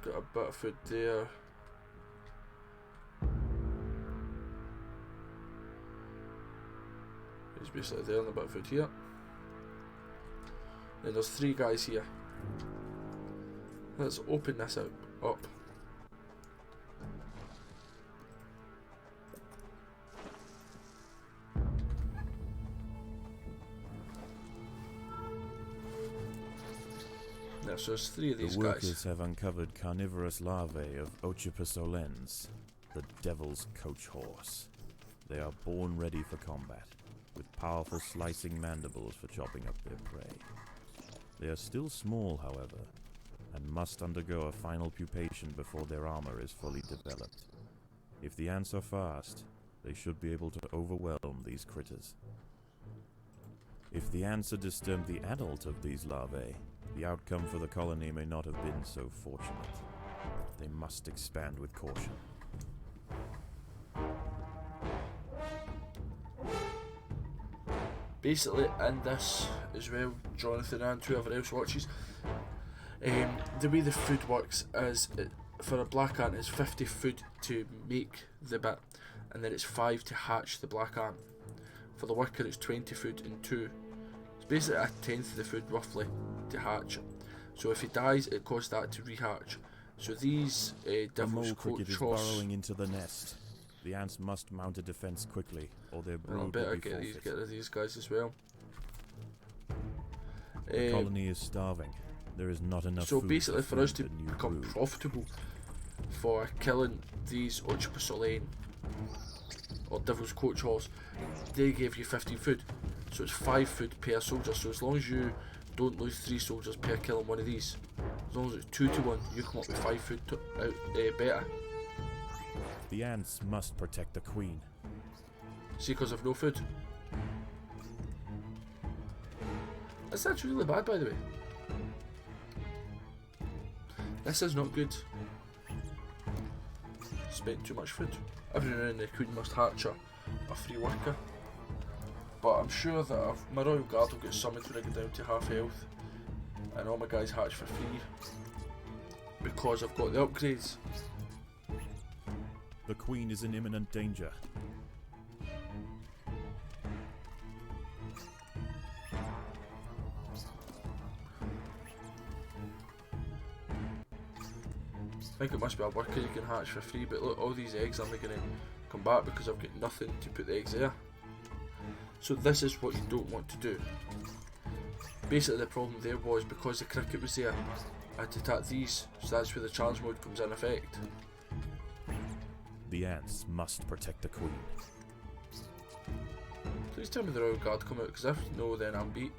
got a bit of food there. He's basically there and a bit of food here. Then there's 3 guys here. Let's open this up. So there's 3 of these guys. The workers guys have uncovered carnivorous larvae of Ocypus olens, the devil's coach horse. They are born ready for combat, with powerful slicing mandibles for chopping up their prey. They are still small, however, and must undergo a final pupation before their armor is fully developed. If the ants are fast, they should be able to overwhelm these critters. If the ants are disturb the adult of these larvae, the outcome for the colony may not have been so fortunate. They must expand with caution. basically in this as well, Jonathan and whoever else watches, the way the food works is for a black ant it's 50 food to make the bit, and then it's 5 to hatch the black ant. For the worker it's 20 food and 2. It's basically a tenth of the food roughly to hatch. So if he dies, it costs that to rehatch. So these devil's coat is burrowing into the nest. The ants must mount a defense quickly, or their brood will be forfeit. Get rid of these guys as well. The colony is starving. There is not enough food. So basically, for us to become brood. profitable for killing these Ocypus or Devil's Coach Horse, they gave you 15 food. So it's 5 food per soldier. So as long as you don't lose 3 soldiers per killing one of these, as long as it's 2 to 1, you come up with 5 food better. The ants must protect the queen. See, because of no food. That's actually really bad, by the way. This is not good. Spent too much food. Every now and then the queen must hatch a free worker. But I'm sure that my royal guard will get summoned when I get down to half health. And all my guys hatch for free. Because I've got the upgrades. The queen is in imminent danger. I think it must be a worker you can hatch for free, but look, all these eggs aren't going to come back because I've got nothing to put the eggs there. So this is what you don't want to do. Basically the problem there was because the cricket was there, I had to attack these, so that's where the challenge mode comes in effect. The ants must protect the queen. Please tell me the royal guard come out, because if no then I'm beat.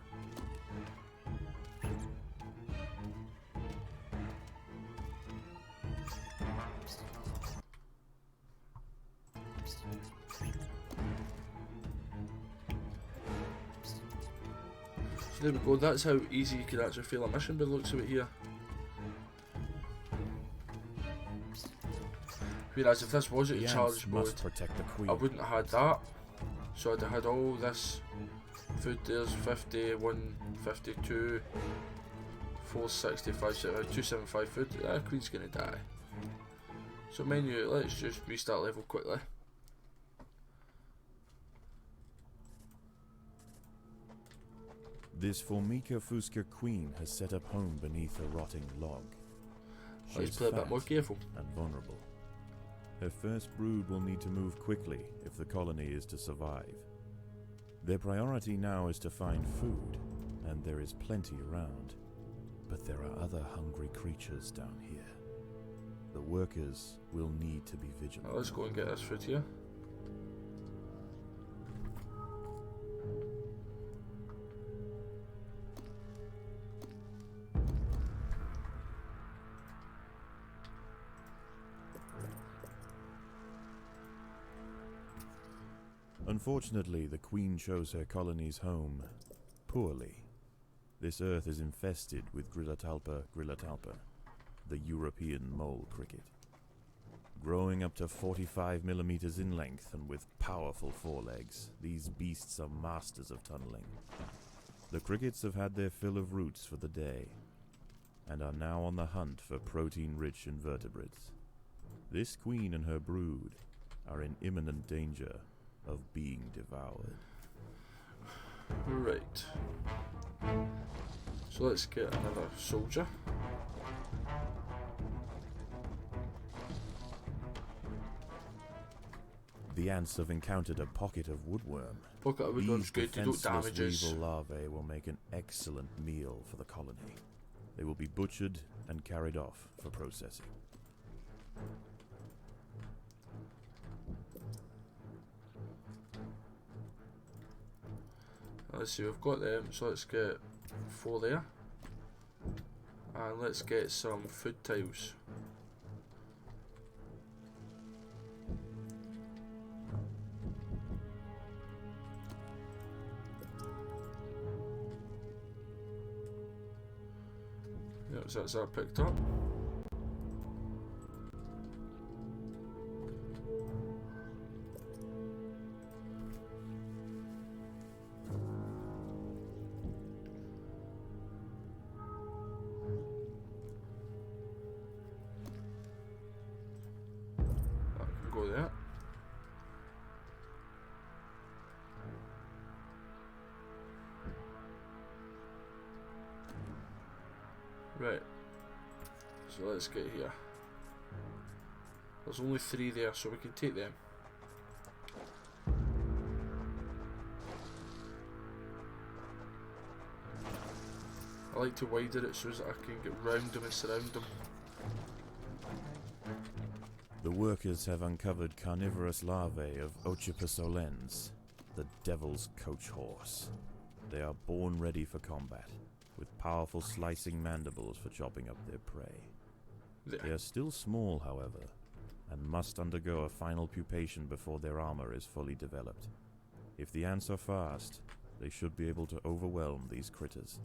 So there we go, that's how easy you can actually fail a mission by the looks of it here. Whereas if this wasn't a challenge mode, I wouldn't have had that. So I'd have had all this food. There's 50, 152, 465, 275 food. That queen's gonna die. So menu, let's just restart level quickly. This Formica Fusca queen has set up home beneath a rotting log. She Let's is play a bit fat more careful. and vulnerable. Her first brood will need to move quickly if the colony is to survive. Their priority now is to find food, and there is plenty around. But there are other hungry creatures down here. The workers will need to be vigilant. Now let's go and get this food here. Unfortunately, the queen chose her colony's home poorly. This earth is infested with Grillatalpa grillatalpa, the European mole cricket. Growing up to 45 millimeters in length and with powerful forelegs, these beasts are masters of tunneling. The crickets have had their fill of roots for the day, and are now on the hunt for protein-rich invertebrates. This queen and her brood are in imminent danger of being devoured. Right. So let's get another soldier. The ants have encountered a pocket of woodworm. Pocket of woodworm's good, you don't damage defenseless us. weevil larvae will make an excellent meal for the colony. They will be butchered and carried off for processing. Let's see, we've got them, so let's get 4 there. And let's get some food tiles. Yep, so that's that picked up. Go there. Right. So let's get here. There's only 3 there, so we can take them. I like to widen it so that I can get round them and surround them. The workers have uncovered carnivorous larvae of Ocypus olens, the devil's coach horse. They are born ready for combat, with powerful slicing mandibles for chopping up their prey. They are still small, however, and must undergo a final pupation before their armor is fully developed. If the ants are fast, they should be able to overwhelm these critters.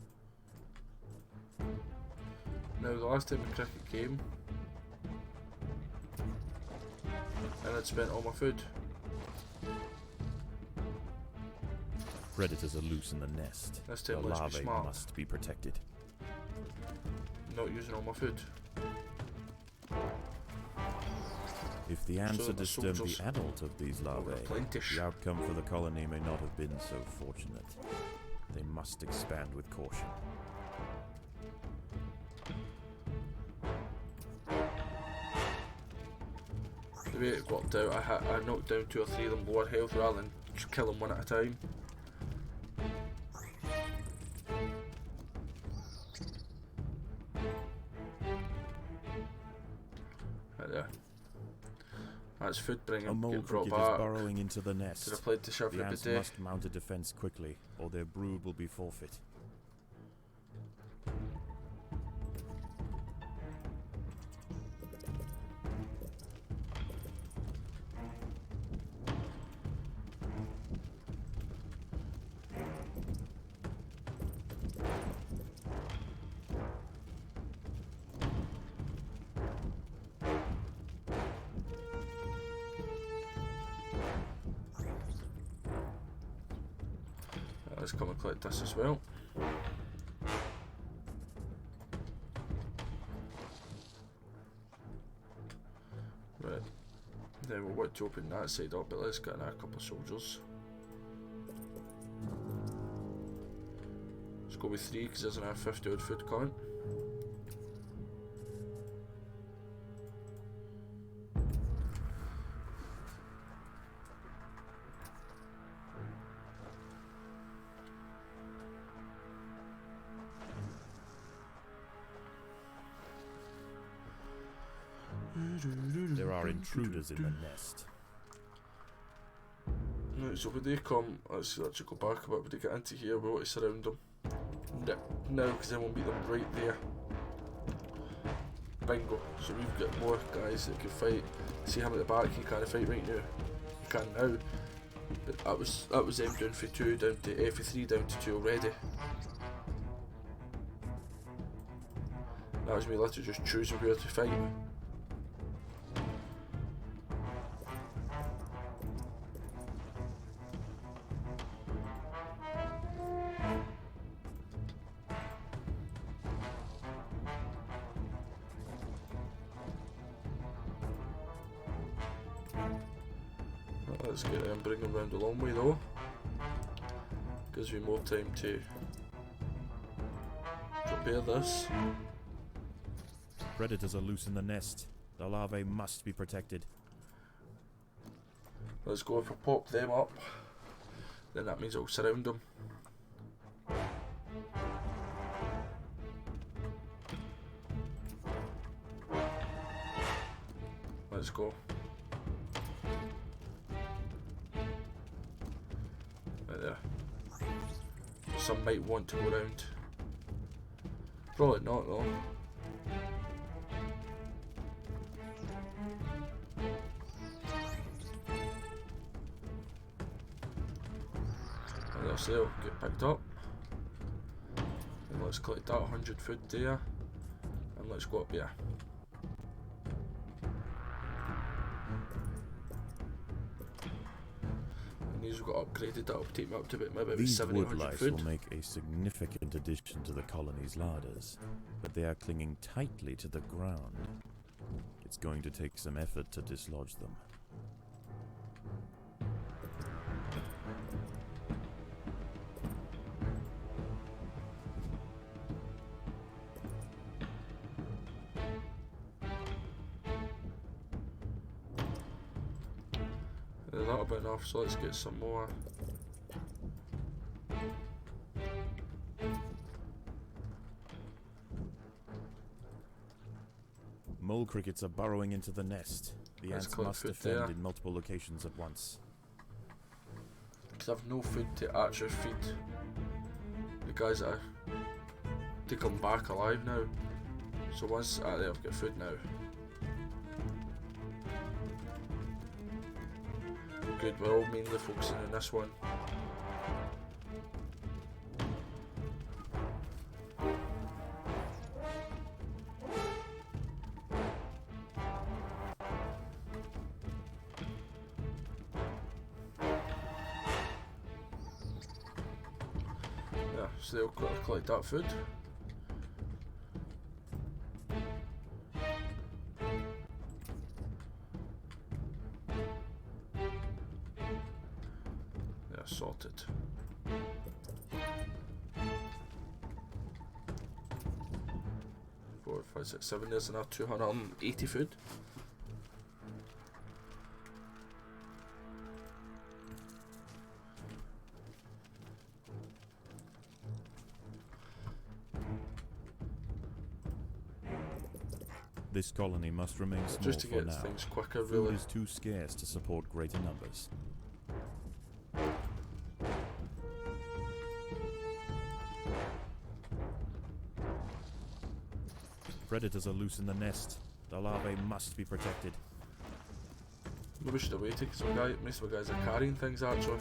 Now the last time the cricket came, and I'd spent all my food. Predators are loose in the nest. This The time let's be larvae smart. must be protected. Not using all my food. If the ants So had the disturbed soldiers- the adult of these larvae, Plentish. the outcome for the colony may not have been so fortunate. They must expand with caution. The way it worked out, I knocked down 2 or 3 of them lower health rather than just kill them one at a time. Right there. That's food bringing, A mole getting brought cricket is back burrowing into the to the nest. plate to serve The every ants day. must mount a defense quickly, or their brood will be forfeit. Let's come and collect this as well. Right. Then we'll want to open that side up, but let's get in a couple of soldiers. Let's go with 3 because there's another 50 odd food coming. There are intruders in the nest. Right, so when they come, let's actually go back a bit. When they get into here, we want to surround them. No, because then we'll meet them right there. Bingo. So we've got more guys that can fight. See him at the back, he can't fight right now. He can now. But that was them down for 2 down to for 3 down to 2 already. That was me literally just choosing where to fight. Let's get them, bring them round a long way though. Gives me more time to prepare this. Predators are loose in the nest. The larvae must be protected. Let's go, if I pop them up, then that means I'll surround them. Let's go. Right there. Some might want to go round. Probably not though. And they'll get picked up. And let's collect that 100 food there. And let's go up here. These have got upgraded, that'll take me up to about maybe These 700 woodlice food. will make a significant addition to the colony's larders, but they are clinging tightly to the ground. It's going to take some effort to dislodge them. That'll be enough, so let's get some more. Mole crickets are burrowing into the nest. The Let's ants collect must food defend there. in multiple locations at once. Because I've no food to actually feed the guys that to come back alive now. So once out there, I've got food now. Good, we're all mainly focusing on this one. so they'll collect that food. They're sorted. 4, 5, 6, 7. There's another 280 food. This colony must remain small Just to for get now. things quicker, Food really. is too scarce to support greater numbers. Predators are loose in the nest. The larvae must be protected. Maybe we should have waited because most of the guys are carrying things actually.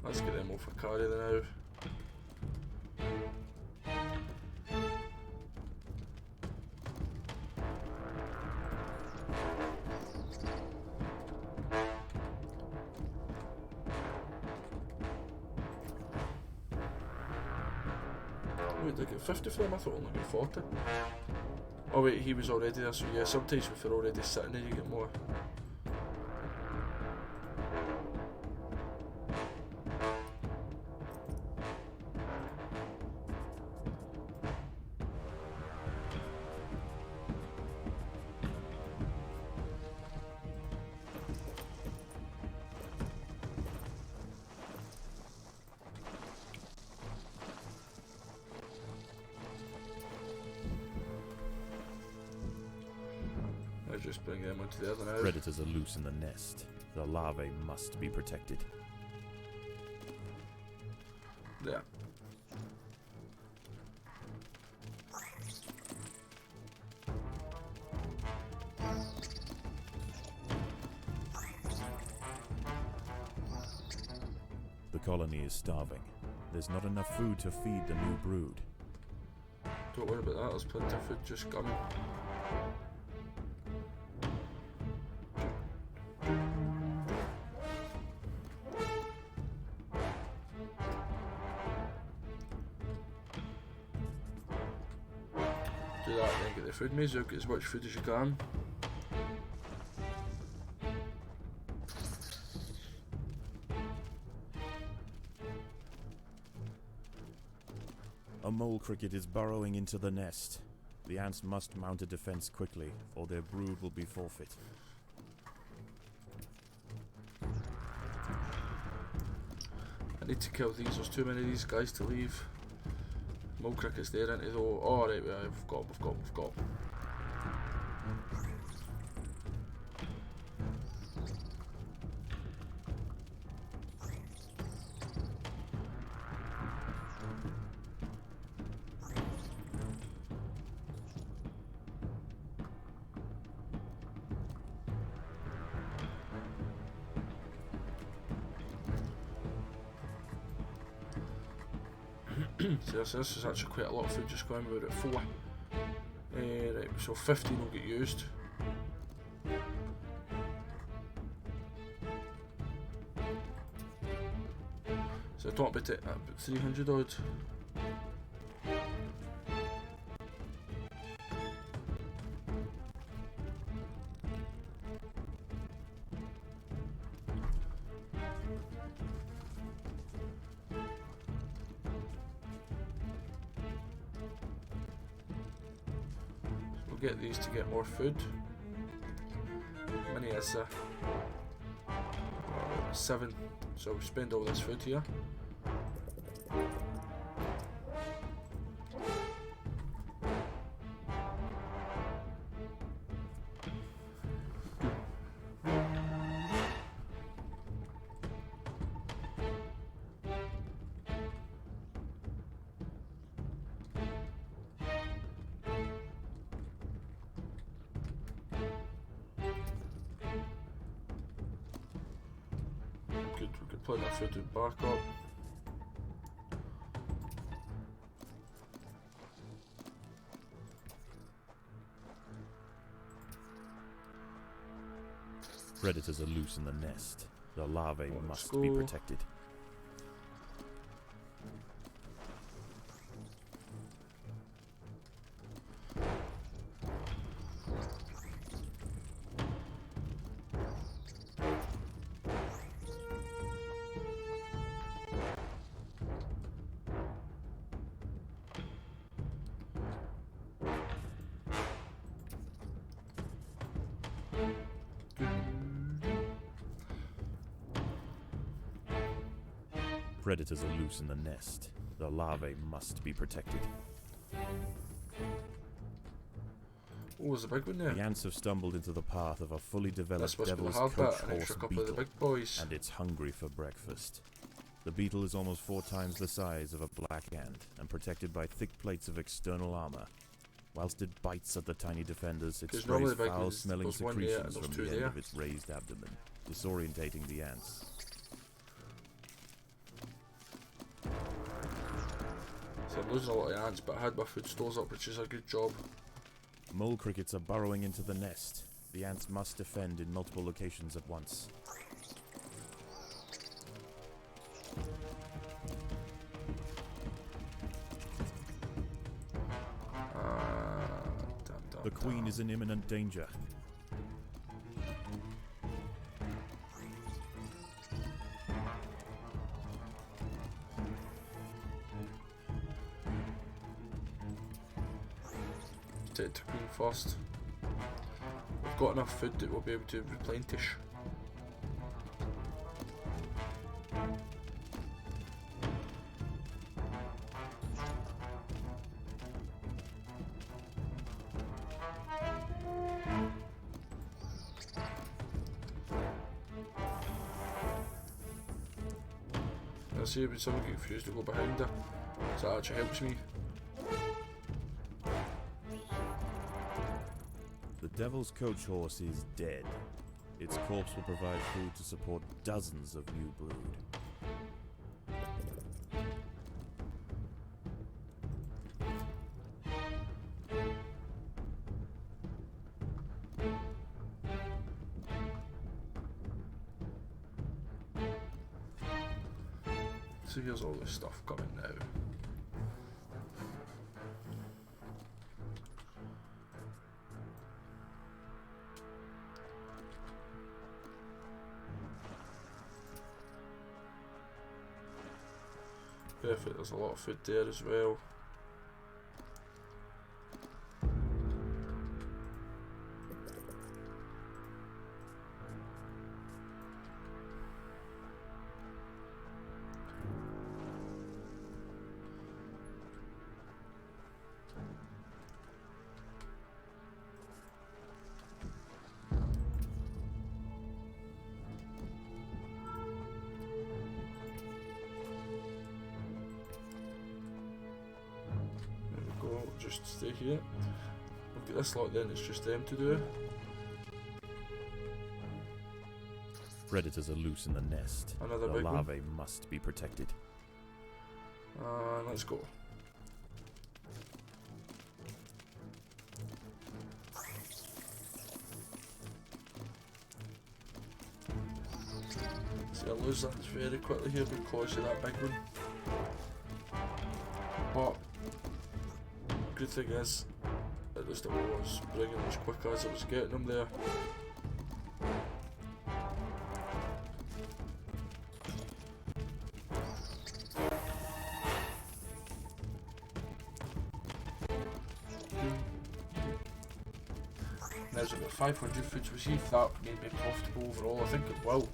Let's get them off for carry now. Wait, did I get 50 for him? I thought I only got 40. Oh wait, he was already there, so yeah, sometimes if you're already sitting there you get more. Just bring them onto the other now. Predators are loose in the nest. The larvae must be protected. There. The colony is starving. There's not enough food to feed the new brood. Don't worry about that, there's plenty of food just coming. Do that, then get the food maze out, get as much food as you can. A mole cricket is burrowing into the nest. The ants must mount a defense quickly, or their brood will be forfeit. I need to kill these, there's too many of these guys to leave. Mole cricket's there, ain't he though? Oh right, we've got. So this is actually quite a lot of food just going, we're at 4. Right, so 15 will get used. So I talked about it at about 300 odd. Get these to get more food. How many is there? 7. So we spend all this food here. We could put that food back up. Predators are loose in the nest. The larvae Let's must be go. protected. Predators are loose in the nest. The larvae must be protected. Oh, there's a big one there. The ants have stumbled into the path of a fully developed This must be the devil's hard coach bit, an horse extra couple of the beetle, big boys. and it's hungry for breakfast. The beetle is almost 4 times the size of a black ant and protected by thick plates of external armor. Whilst it bites at the tiny defenders, it 'Cause normally sprays the big ones, foul-smelling there's one there and secretions there's from two the end there. of its raised abdomen, disorientating the ants. So I'm losing a lot of ants, but I had my food stores up, which is a good job. Mole crickets are burrowing into the nest. The ants must defend in multiple locations at once. The queen is in imminent danger. Take the queen first. We've got enough food that we'll be able to replenish. I see when someone gets confused to go behind her, so that actually helps me. The devil's coach horse is dead. Its corpse will provide food to support dozens of new brood. So here's all this stuff coming now. Perfect, there's a lot of food there as well. Just stay here. We've got this lot then, it's just them to do. Predators are loose in the nest. Another The big one. larvae must be protected. Let's go. See, I lose that very quickly here because of that big one. But good thing is, at least I was bringing them as quick as I was getting them there. There's about 500 foods. We'll see if that made me profitable overall. I think it will.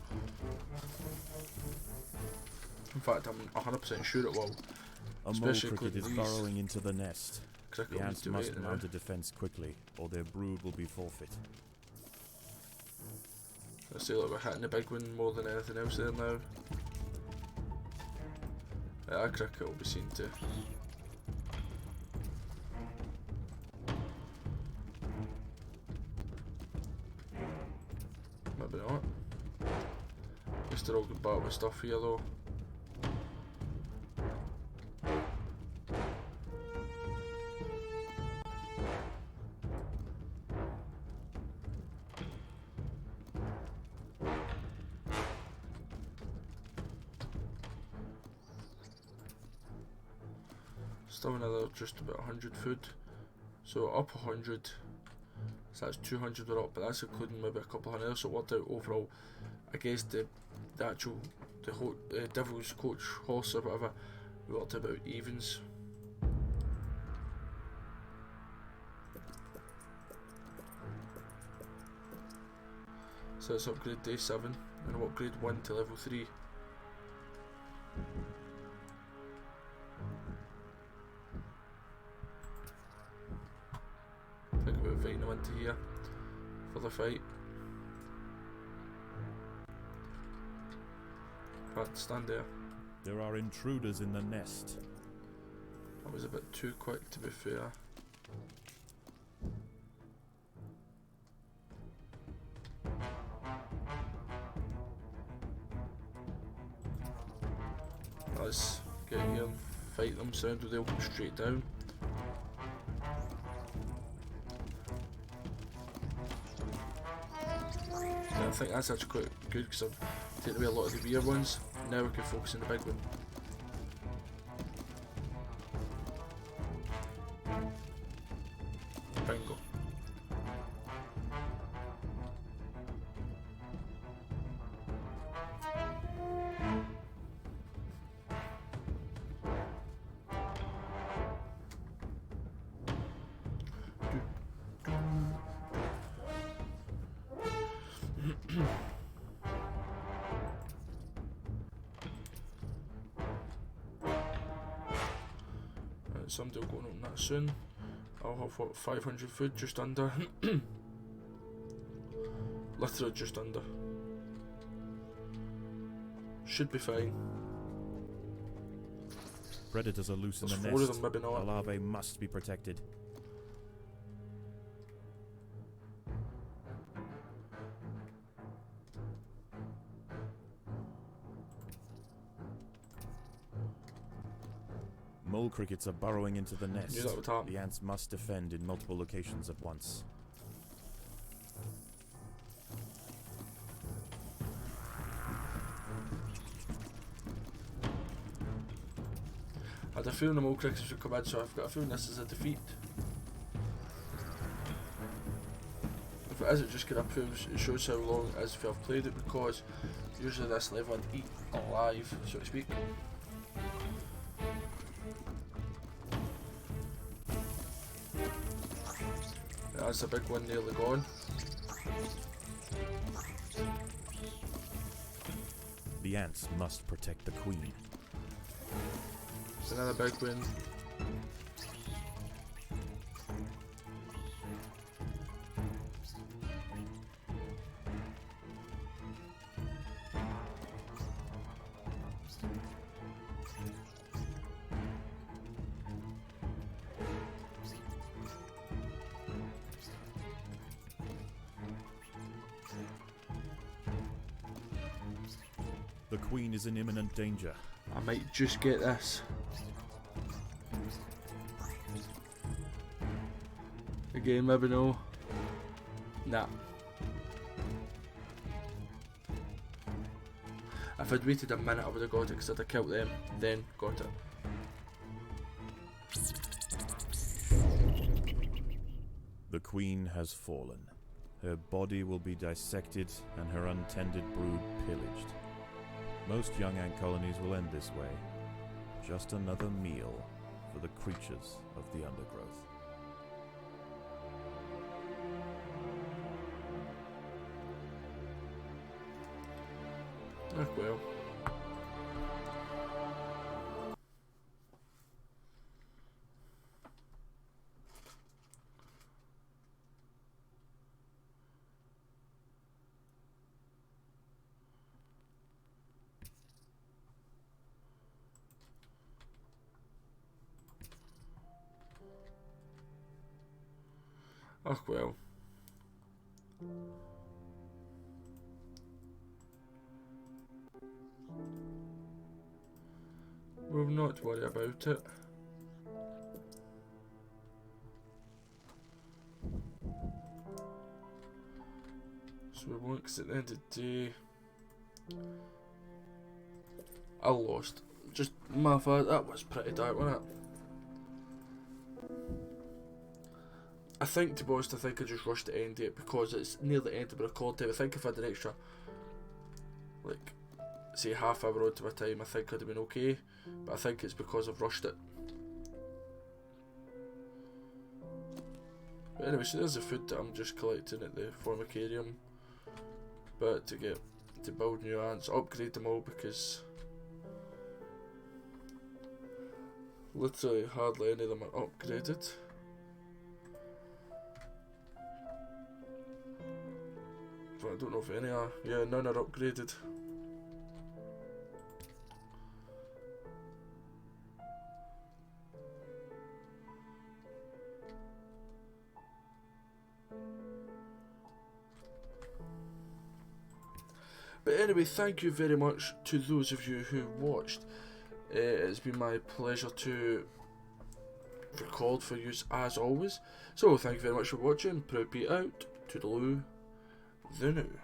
In fact, I'm 100% sure it will. A mole Especially cricket is including these. burrowing into the nest. Cricket The will ants do must it now. mount a defense quickly, or their brood will be forfeit. I say like we're hitting the big one more than anything else there now. That cricket will be seen to. Maybe not. At least they're all good back with stuff here though. Still another just about 100 food. So up 100. So that's 200 we're up, but that's including maybe a couple of hundred. So it worked out overall. I guess the actual Devil's Coach horse or whatever, we worked out about evens. So let's upgrade day 7 and I'll upgrade 1 to level 3. Think about inviting him into here for the fight. Right, stand there. There are intruders in the nest. That was a bit too quick, to be fair. Let's get here and fight them, sound or they'll come straight down. Yeah, I think that's actually quite good because I've taken away a lot of the weird ones. Now we can focus on the big one. Bingo. Somebody will go and open that soon. I'll have what, 500 food, just under. Literally just under. Should be fine. Predators are loose in There's the 4 nest. of them, maybe The not. larvae must be protected. Mole crickets are burrowing into the nest. Knew that would happen. The ants must defend in multiple locations at once. I had a feeling the mole crickets would come in, so I've got a feeling this is a defeat. If it is, it just kind of proves, it shows how long it is if I've played it, because usually this level I'd eat alive, so to speak. That's a big one nearly gone. The ants must protect the queen. It's another big one. The queen is in imminent danger. I might just get this. Again, maybe no. Nah. If I'd waited a minute, I would have got it because I'd have killed them, then got it. The queen has fallen. Her body will be dissected and her untended brood pillaged. Most young ant colonies will end this way. Just another meal for the creatures of the undergrowth. Oh well. Oh well. We'll not worry about it. So we won't, because at the end of the day, I lost. Just my fault. That was pretty dark, wasn't it? I think, to be honest, I think I just rushed to end it because it's near the end of the record time. I think if I had an extra, like, say half hour onto my time, I think I'd have been okay. But I think it's because I've rushed it. But anyway, so there's the food that I'm just collecting at the formicarium. But to build new ants, upgrade them all because literally hardly any of them are upgraded. But I don't know if any are. Yeah, none are upgraded. But anyway, thank you very much to those of you who watched. It's been my pleasure to record for you as always. So thank you very much for watching. Proud Pete out. Toodaloo. The new.